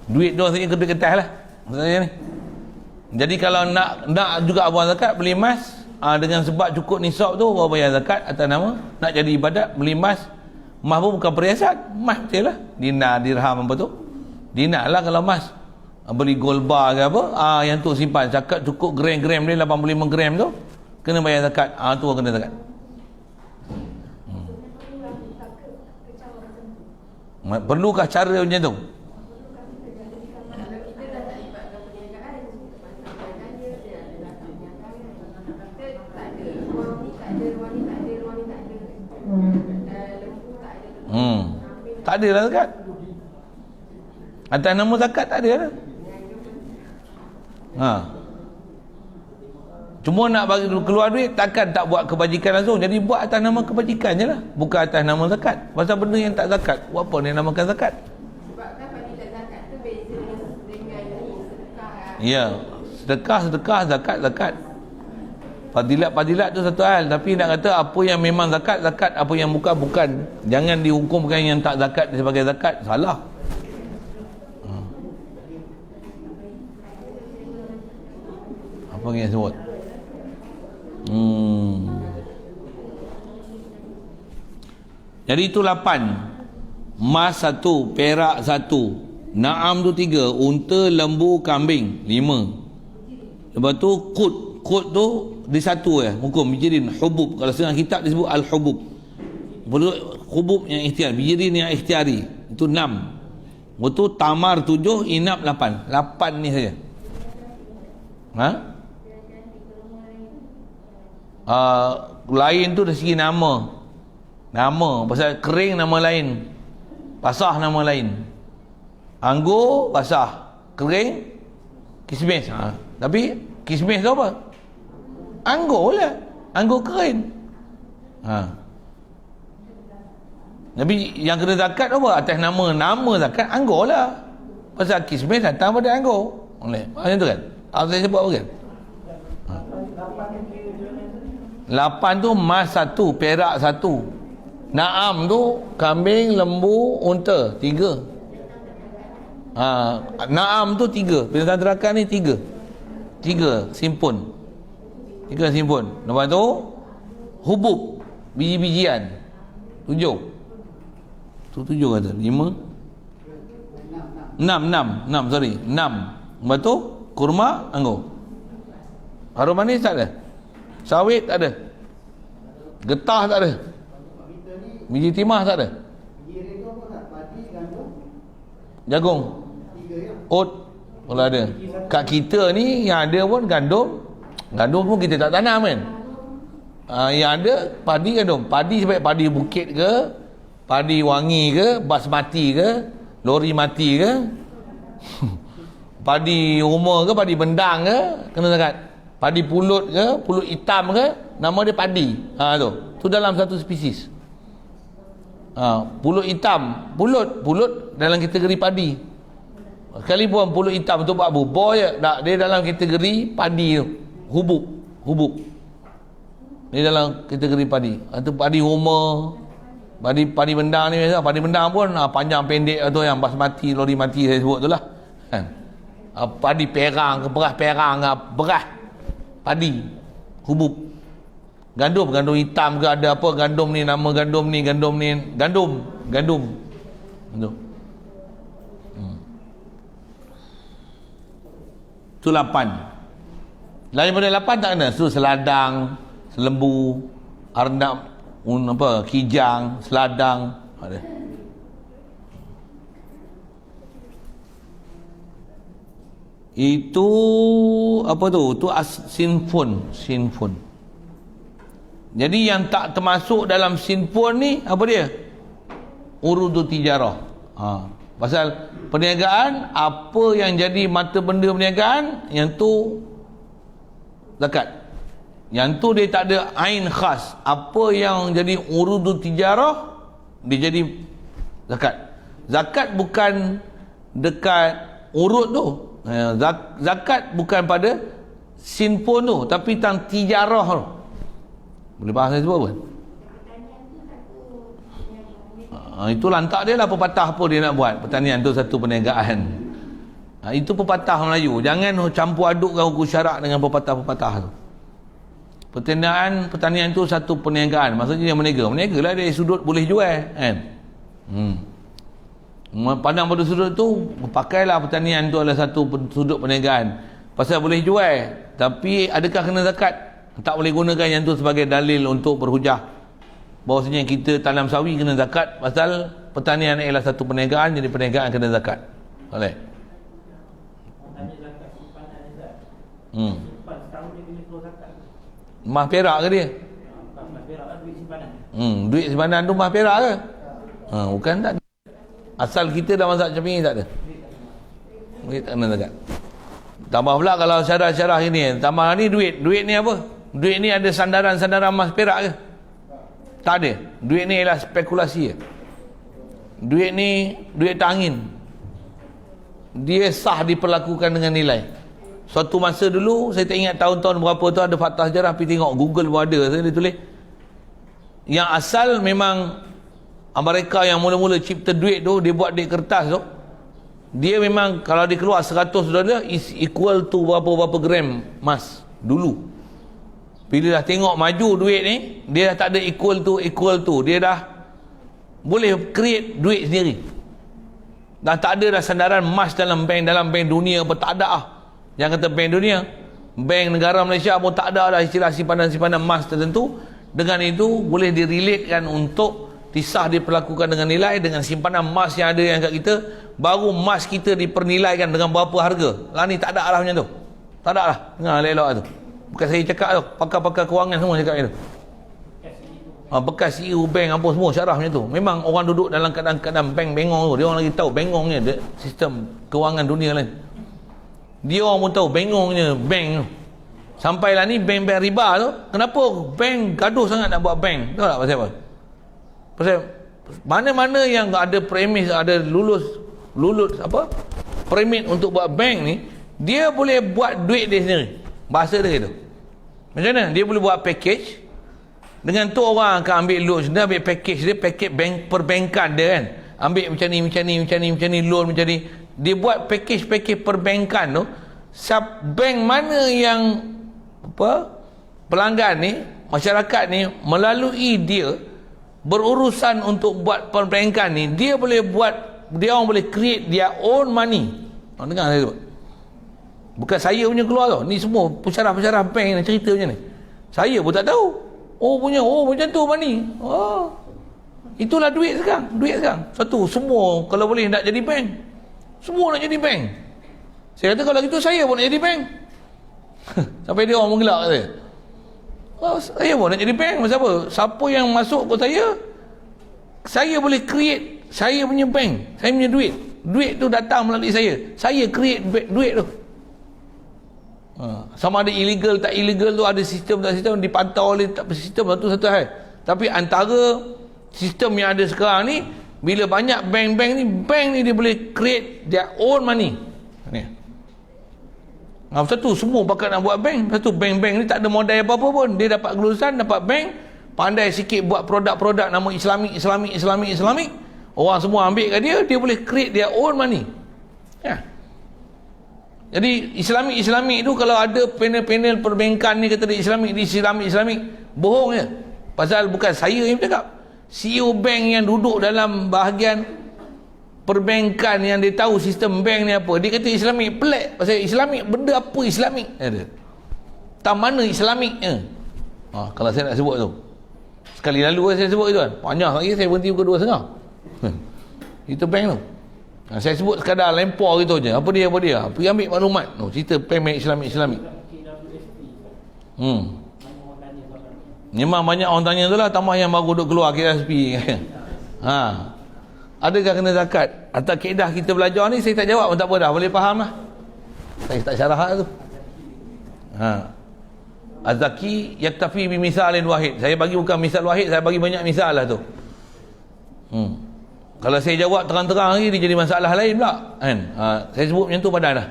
A: Duit tu maksudnya duit kertas lah maksudnya ni. Jadi kalau nak juga abang zakat, beli emas dengan sebab cukup nisab tu baru bayar zakat atas nama. Nak jadi ibadat, beli emas. Emas pun bukan perhiasan, emas betul lah. Dinar, dirham apa tu, dinar lah kalau emas. Beli gold bar ke apa, yang tu simpan zakat cukup gram-gram dia 85 gram tu kena bayar zakat, tu kena zakat. Perlukah cara macam tu? Tak ada lah zakat. Atas nama zakat tak ada lah. Cuma nak bagi keluar duit, takkan tak buat kebajikan langsung. Jadi buat atas nama kebajikan je lah, bukan atas nama zakat. Pasal benda yang tak zakat, buat apa dia namakan zakat?
B: Sebab kan fadilat zakat tu beza dengan ni, sedekah.
A: Ya, sedekah, zakat. Fadilat tu satu hal. Tapi nak kata apa yang memang zakat, apa yang bukan. Jangan dihukumkan yang tak zakat sebagai zakat, salah. Apa yang sebut? Jadi itu 8. Emas 1, perak 1, naam tu 3, unta, lembu, kambing 5. Lepas tu kut tu di satu hukum bijirin hubub. Kalau setengah kitab disebut al-hubub. Hubub yang ikhtiar, bijirin yang ikhtiari, itu 6. Lepas tu tamar 7, inap 8. 8 ni saja. Lain tu dari segi nama, pasal kering nama lain, basah nama lain. Anggur basah, kering kismis. Tapi kismis tu apa? Anggur lah, anggur kering. Tapi yang kena zakat apa? Atas nama zakat anggur lah, pasal kismis datang pada anggur. Macam tu kan? Saya sebut apa kan? 8 tu emas 1, perak 1, naam tu kambing, lembu, unta 3. Naam tu 3, binatang terakan ni 3 simpun. 3 simpun. Lepas tu hubub, biji-bijian 7. Tu 7 kata 5 6 sorry 6. Lepas tu kurma, anggur. Harum manis tak ada, sawit tak ada, getah tak ada, biji timah tak ada, jagung, oat kalau ada. Kat kita ni yang ada pun gandum pun kita tak tanam kan. Yang ada padi, gandum. Padi sebaik padi bukit ke, padi wangi ke, basmati ke, lori mati ke, padi rumah ke, padi bendang ke, kena zakat. Padi pulut ke, pulut hitam ke, nama dia padi. Tu dalam satu spesies. Pulut hitam, pulut dalam kategori padi. Sekali pun pulut hitam tu buat bubur je, tak, dia dalam kategori padi tu. Hubub. Dia dalam kategori padi. Itu padi rumah, padi bendang ni biasa. Padi bendang pun panjang pendek tu yang basmati, lori mati saya sebut tu lah. Padi perang ke, beras perang ke, beras padi, hubub. Gandum hitam ke, ada apa gandum ni, nama gandum ni gandum. Itu 8. Lain daripada 8 tak kena. So seladang, selembu, arnab, kijang, seladang ada. Itu apa tu? Tu sinfon. Jadi yang tak termasuk dalam sinfon ni apa dia? Urudut tijarah. Pasal perniagaan, apa yang jadi mata benda perniagaan, yang tu zakat. Yang tu dia tak ada ain khas. Apa yang jadi urudut tijarah, dia jadi zakat. Zakat bukan dekat urut tu. Zakat bukan pada sinfon tu, tapi tentang tijarah tu. Boleh bahas saya sebut apa? Itu lantak dia lah pepatah apa dia nak buat. Pertanian tu satu perniagaan. Itu pepatah Melayu. Jangan campur adukkan hukum syarak dengan pepatah-pepatah tu. Pertanian tu satu perniagaan. Maksudnya dia meniaga lah dari sudut boleh jual kan. Pandang pada sudut tu, pakailah pertanian tu adalah satu sudut perniagaan. Pasal boleh jual, tapi adakah kena zakat? Tak boleh gunakan yang tu sebagai dalil untuk berhujah bahawasanya kita tanam sawi kena zakat, pasal pertanian ialah satu perniagaan, jadi perniagaan kena zakat. Boleh? Emas perak ke dia? Duit simpanan tu emas perak ke? Bukan, tak. Asal kita dalam mazhab Syafi'i tak ada. Duit tak kena zakat. Tambah pula kalau syarah-syarah ini, tambah ni duit ni apa? Duit ni ada sandaran-sandaran emas perak ke? Tak ada. Duit ni ialah spekulasi je. Duit ni duit angin. Dia sah diperlakukan dengan nilai. Suatu masa dulu, saya tak ingat tahun-tahun berapa tu, ada fakta sejarah, pergi tengok Google pun ada, saya dia tulis. Yang asal memang Amerika yang mula-mula cipta duit tu, dia buat duit kertas tu, dia memang kalau dia keluar $100 is equal to berapa gram emas dulu. Bila dah tengok maju duit ni, dia dah tak ada equal to, dia dah boleh create duit sendiri. Dah tak ada dah sandaran emas dalam bank dunia apa, tak ada lah. Yang kata bank dunia, bank negara Malaysia pun tak ada dah istilah simpanan emas tertentu. Dengan itu boleh direlatekan untuk disah diperlakukan dengan nilai dengan simpanan emas yang ada yang kat kita, baru emas kita dipernilaikan dengan berapa harga. Lah ni tak ada lah macam tu. Tak ada lah. Dengar elok-elok tu. Bukan saya cakap tu, pakar-pakar kewangan semua cakap macam tu. Bekas CEO bank apa semua syarah macam tu. Memang orang duduk dalam keadaan bank bengong tu, dia orang lagi tahu bengongnya sistem kewangan dunia lain. Dia orang pun tahu bengongnya bank tu. Sampailah ni bank-bank riba tu, kenapa bank gaduh sangat nak buat bank? Tahu tak pasal apa? Pasal mana-mana yang ada premis, ada lulus apa? Permit untuk buat bank ni, dia boleh buat duit dia sendiri. Bahasa dia gitu. Macam mana? Dia boleh buat package. Dengan tu orang akan ambil loan, dia ambil package dia, package bank perbankan dia kan. Ambil macam ni, loan macam ni. Dia buat package perbankan tu. Bank mana yang pelanggan ni, masyarakat ni melalui dia berurusan untuk buat perbankan ni, dia orang boleh create their own money. Dengar saya tu. Bukan saya punya keluar tau. Ni semua pensyarah-pensyarah bank yang cerita macam ni. Saya pun tak tahu. Macam tu money. Itulah duit sekarang. Satu, semua kalau boleh nak jadi bank. Semua nak jadi bank. Saya kata kalau gitu saya pun nak jadi bank. Sampai dia orang menggelak kata. Saya pun nak jadi bank. Maksud apa? Siapa yang masuk ke saya boleh create saya punya bank. Saya punya duit. Duit tu datang melalui saya. Saya create duit tu. Sama ada illegal tak illegal tu, ada sistem tak sistem, dipantau oleh tak sistem satu hal. Tapi antara sistem yang ada sekarang ni, bila banyak bank ni dia boleh create their own money ni. Satu semua pakat nak buat bank. Satu bank ni tak ada modal apa-apa pun, dia dapat kelulusan, dapat bank, pandai sikit buat produk-produk nama Islamik, orang semua ambil kat dia boleh create their own money ya. Jadi Islamik tu kalau ada panel-panel perbankan ni kata dia Islamik, bohong je. Pasal bukan saya yang bercakap. CEO bank yang duduk dalam bahagian perbankan yang dia tahu sistem bank ni apa, dia kata Islamik, pelik. Pasal Islamik, benda apa Islamik? Tak mana Islamiknya. Kalau saya nak sebut tu. Sekali lalu saya sebut itu kan. Panjang lagi saya berhenti pukul 2.30. Itu bank tu. Saya sebut sekadar lempar gitu je. Apa dia? Pergi ambil maklumat. Cerita payment Islamik. Memang banyak orang tanya tu lah. Tambah yang baru duk keluar KSP. Adakah kena zakat? Atas kaedah kita belajar ni saya tak jawab pun tak apa dah. Boleh faham lah. Saya tak syarah tu. Az-zaki yaktafi bi misalin wahid. Saya bagi bukan misal wahid, saya bagi banyak misal lah tu. Kalau saya jawab terang-terang lagi dia jadi masalah lain pula kan. Saya sebut macam tu padan dah.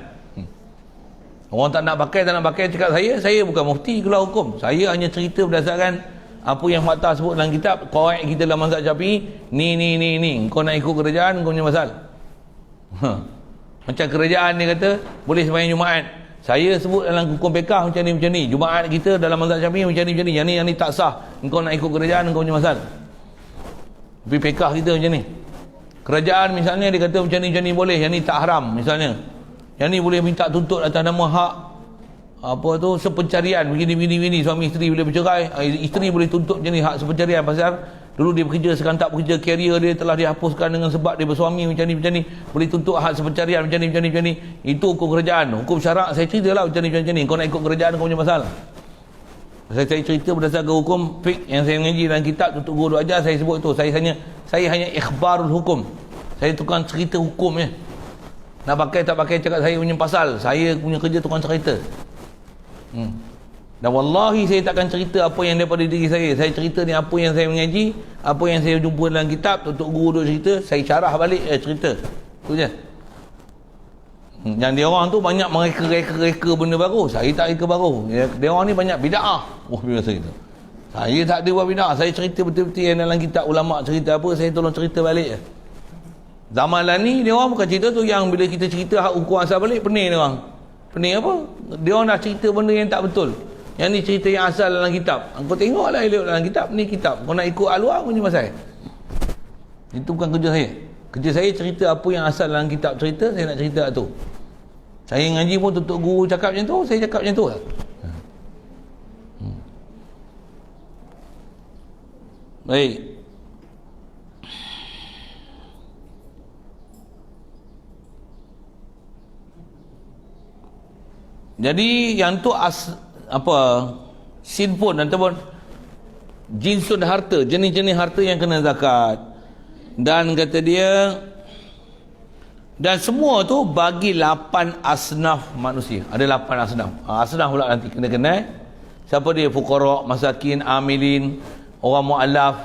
A: Orang tak nak pakai cakap saya bukan mufti keluar hukum. Saya hanya cerita berdasarkan apa yang fakta sebut dalam kitab. Qawaid kita dalam mazhab Syafi'i ni kau nak ikut kerajaan kau punya pasal. Macam kerajaan dia kata boleh sembahyang Jumaat. Saya sebut dalam hukum fiqh macam ni. Jumaat kita dalam mazhab Syafi'i macam ni. Yang ni tak sah. Engkau nak ikut kerajaan kau punya pasal. Tapi fiqh kita macam ni. Kerajaan misalnya dia kata macam ni boleh, yang ni tak haram misalnya. Yang ni boleh minta tuntut atas nama hak apa tu sepencarian begini suami isteri boleh bercerai, isteri boleh tuntut macam ni hak sepencarian pasal dulu dia bekerja sekarang tak bekerja, karier dia telah dihapuskan dengan sebab dia bersuami macam ni boleh tuntut hak sepencarian macam ni. Itu hukum kerajaan. Hukum syarak saya ceritalah macam ni. Kau nak ikut kerajaan kau punya masalah. Saya cerita berdasarkan hukum fiqh yang saya mengaji dalam kitab Tutup Guru ajar, saya sebut tu. Saya hanya ikhbarul hukum. Saya tukang cerita hukum je. Nak pakai tak pakai cakap saya punya pasal. Saya punya kerja tukang cerita. Dan wallahi saya takkan cerita apa yang daripada diri saya. Saya cerita ni apa yang saya mengaji, apa yang saya jumpa dalam kitab Tutup Guru duk cerita, saya syarah balik cerita. Tu je. Yang dia orang tu banyak mereka benda baru. Saya tak reka baru. Dia orang ni banyak bid'ah. Biasa gitu. Saya tak ada buat bid'ah. Saya cerita betul-betul yang dalam kitab ulama cerita apa, saya tolong cerita balik je. Zaman lah ni dia orang bukan cerita tu yang bila kita cerita hak hukum asal balik pening dia orang. Pening apa? Dia orang dah cerita benda yang tak betul. Yang ni cerita yang asal dalam kitab. Kau tengoklah elok dalam kitab, ni kitab. Kau nak ikut luar punya pasal. Itu bukan kerja saya. Kerja saya cerita apa yang asal dalam kitab cerita, saya nak cerita tu. Saya ngaji pun Tutup Guru cakap macam tu, saya cakap macam tu lah. Baik. Jadi yang tu sinpun ataupun jinsun harta, jenis-jenis harta yang kena zakat. Dan kata dia, dan semua tu bagi 8 asnaf manusia. Ada 8 asnaf. Asnaf pula nanti kena kenal. Siapa dia? Fuqara, masakin, amilin, orang mu'allaf,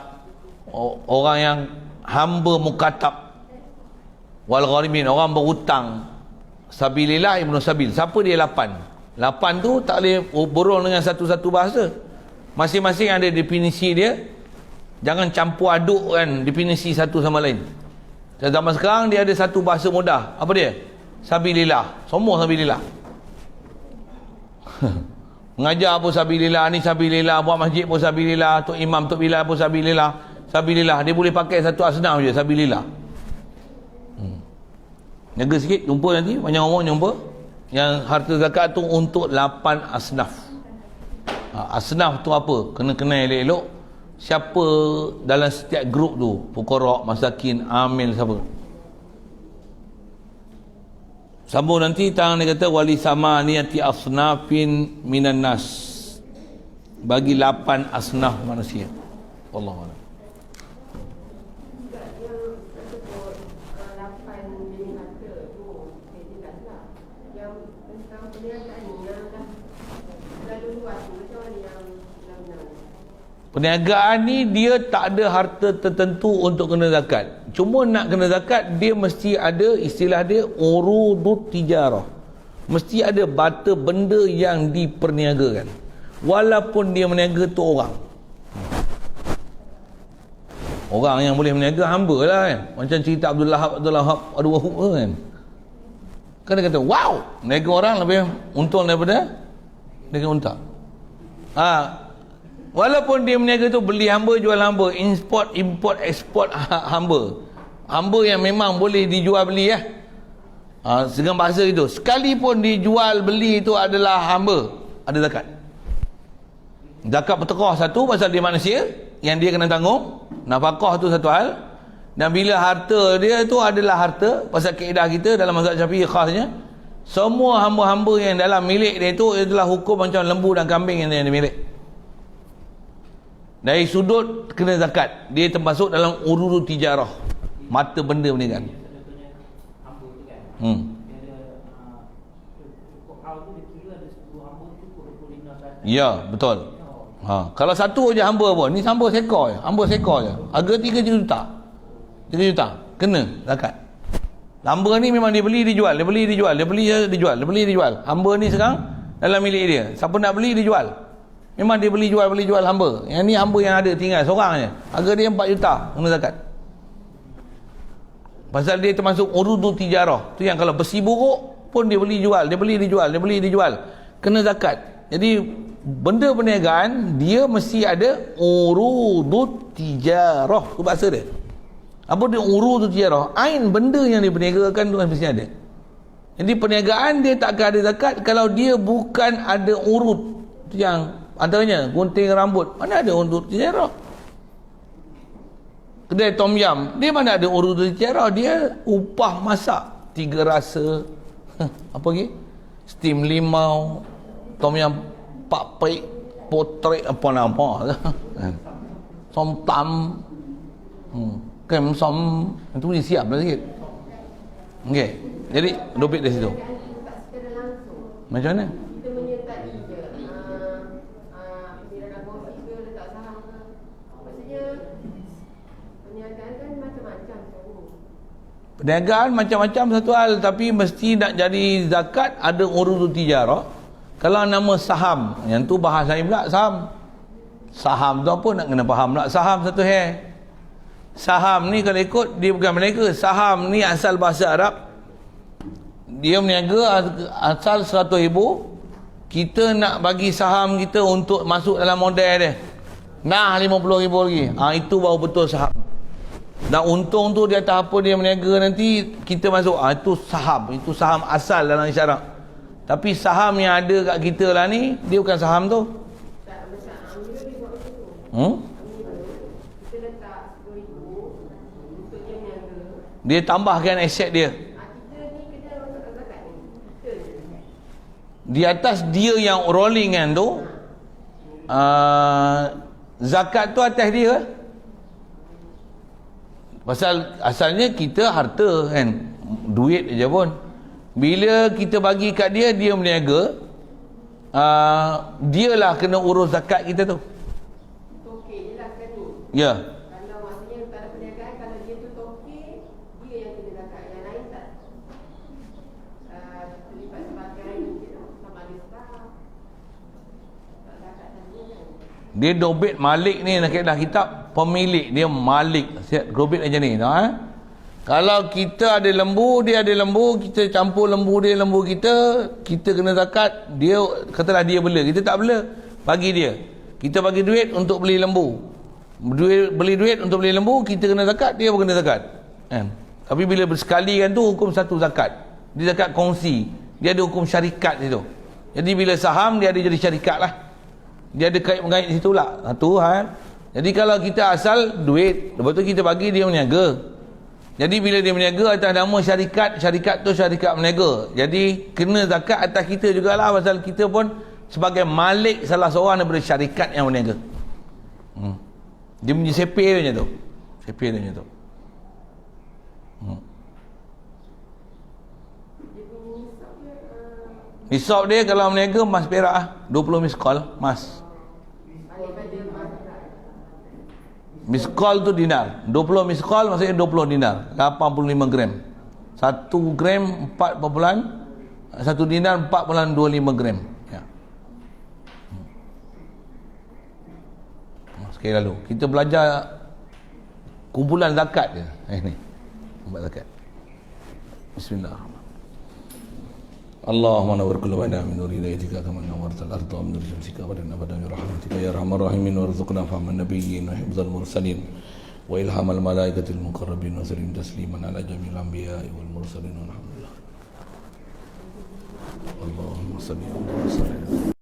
A: orang yang hamba mukatab, wal gharimin, orang berhutang, sabilillah, ibnu sabil. Siapa dia 8? 8 tu tak boleh borong dengan satu-satu bahasa. Masing-masing ada definisi dia. Jangan campur aduk kan definisi satu sama lain. Zaman sekarang dia ada satu bahasa mudah. Apa dia? Sabilillah. Semua sabilillah. Mengajar pun sabilillah, ni sabilillah, buat masjid pun sabilillah, tok imam, tok bilal pun sabilillah. Sabilillah. Dia boleh pakai satu asnaf je, sabilillah. Jaga sikit, jumpa nanti, banyak orang jumpa. Yang harta zakat tu untuk 8 asnaf. Asnaf tu apa? Kena kenal elok-elok. Siapa dalam setiap grup tu, fuqara, masakin, amil, siapa. Sambung nanti tangan dia kata wali sama niati asnafin minan nas, bagi 8 asnaf manusia. Wallahu a'lam. Perniagaan ni dia tak ada harta tertentu untuk kena zakat. Cuma nak kena zakat dia mesti ada istilah dia urudut tijarah. Mesti ada barter benda yang diperniagakan. Walaupun dia meniaga tu orang. Orang yang boleh meniaga hamba lah kan. Macam cerita Abdul Lahab kan. Kan dia kata, wow, meniaga orang lebih untung daripada meniaga unta. Walaupun dia meniaga tu beli hamba, jual hamba, import, ekspor hamba. Hamba yang memang boleh dijual beli ya. Dengan bahasa itu. Sekalipun dijual beli itu adalah hamba, ada zakat. Zakat bertekah satu pasal dia manusia yang dia kena tanggung. Nafkah tu satu hal. Dan bila harta dia tu adalah harta, pasal kaedah kita dalam mazhab Syafi'i khasnya, semua hamba-hamba yang dalam milik dia itu adalah hukum macam lembu dan kambing yang dia milik. Dari sudut kena zakat, dia termasuk dalam ururut tijarah, mata benda perniagaan. Ya, betul. Kalau satu je hamba pun, ni hamba seekor je, harga 3 juta. 3 juta kena zakat. Hamba ni memang dia beli dia jual, dia beli dia jual, dia beli dia jual, dia beli dia jual. Hamba ni sekarang dalam milik dia. Siapa nak beli dia jual. Memang dia beli jual hamba. Yang ni hamba yang ada tinggal seorang je. Harga dia 4 juta kena zakat. Pasal dia termasuk urudut tijarah. Tu yang kalau besi buruk pun dia beli jual, dia beli dia jual, dia beli dia jual. Kena zakat. Jadi benda perniagaan dia mesti ada urudut tijarah. Tu bahasa dia. Apa dia urudut tijarah? Ain benda yang diperniagakan tu mesti ada. Jadi perniagaan dia tak akan ada zakat kalau dia bukan ada urut. Tu yang antaranya gunting rambut. Mana ada urut tijarah? Kedai tom yam, dia mana ada urut tijarah? Dia upah masak 3 rasa. Apa lagi? Steam limau, tom yam pak pek, potret apa nama. Som tam. Kem som itu dia siap dah sikit. Okey. Jadi dobit dari situ. Macam mana?
B: Kita menyertai je. Bila nak kongsi ke letak saham ke. Maksudnya perniagaan kan macam-macam tu.
A: Perniagaan macam-macam satu hal, tapi mesti nak jadi zakat ada urudut tijarah. Kalau nama saham, yang tu bahas lain pula saham. Saham tu apa nak kena faham pula saham satu hai. Saham ni kalau ikut dia bukan mereka. Saham ni asal bahasa Arab. Dia meniaga asal 100,000. Kita nak bagi saham kita untuk masuk dalam model dia. Nah 50,000 lagi. Itu baru betul saham. Dan untung tu di atas apa dia meniaga nanti kita masuk. Itu saham. Itu saham asal dalam isyarat. Tapi saham yang ada kat kita lah ni, dia bukan saham tu.
B: Tak macam ambil dia buat macam tu. Kita letak 10,000 untuk dia meniaga.
A: Dia tambahkan aset dia.
B: Kita ni kena masuk zakat ni. Kita je.
A: Di atas dia yang rolling kan tu, zakat tu atas dia. Pasal asalnya kita harta kan, duit aja pun. Bila kita bagi kat dia, dia meniaga, dialah kena urus zakat kita tu.
B: Tokek je lah kan ni.
A: Ya.
B: Kalau maksudnya kalau perniagaan, kalau dia tu tokek, dia yang kena zakat. Yang lain tak terlibat sebagai sama ada staff. Tak zakat tadi kan.
A: Dia dobit malik ni nak kaedah kitab, pemilik dia malik. Siap dobit macam ni tahu Kalau kita ada lembu, dia ada lembu, kita campur lembu dia, lembu kita kena zakat. Dia katalah dia bela, kita tak bela, bagi dia. Kita bagi duit untuk beli lembu. Beli duit untuk beli lembu, kita kena zakat, dia pun kena zakat. Kan? Tapi bila bersekali kan tu hukum satu zakat. Dia zakat kongsi. Dia ada hukum syarikat situ. Jadi bila saham dia ada jadi syarikat lah. Dia ada kait-mengait di situ lah. Satu hal. Jadi kalau kita asal duit, lepas tu kita bagi dia meniaga. Jadi bila dia meniaga atas nama syarikat, syarikat tu syarikat meniaga. Jadi kena zakat atas kita jugalah, pasal kita pun sebagai malik salah seorang daripada syarikat yang meniaga. Dia punya CP dia macam tu. CP dia macam tu. Nisab dia kalau meniaga emas perak lah. 20 miskol emas. Miskol tu dinar. 20 miskol maksudnya 20 dinar. 85 gram. 1 gram 1 dinar 4.25 gram. Ya. Sekali lalu kita belajar kumpulan zakat dia. Ni. Kumpulan zakat. Bismillahirrahmanirrahim. اللهم نور كل بنا من نور هدايتك كما نورت الارض من نور شمسك ابدا ابدا برحمتك يا ارحم الراحمين وارزقنا فهم النبيين وحفظ المرسلين والهام الملائكه المقربين وسلم تسليما على جميع الانبياء والمرسلين والحمد لله اللهم صل وسلم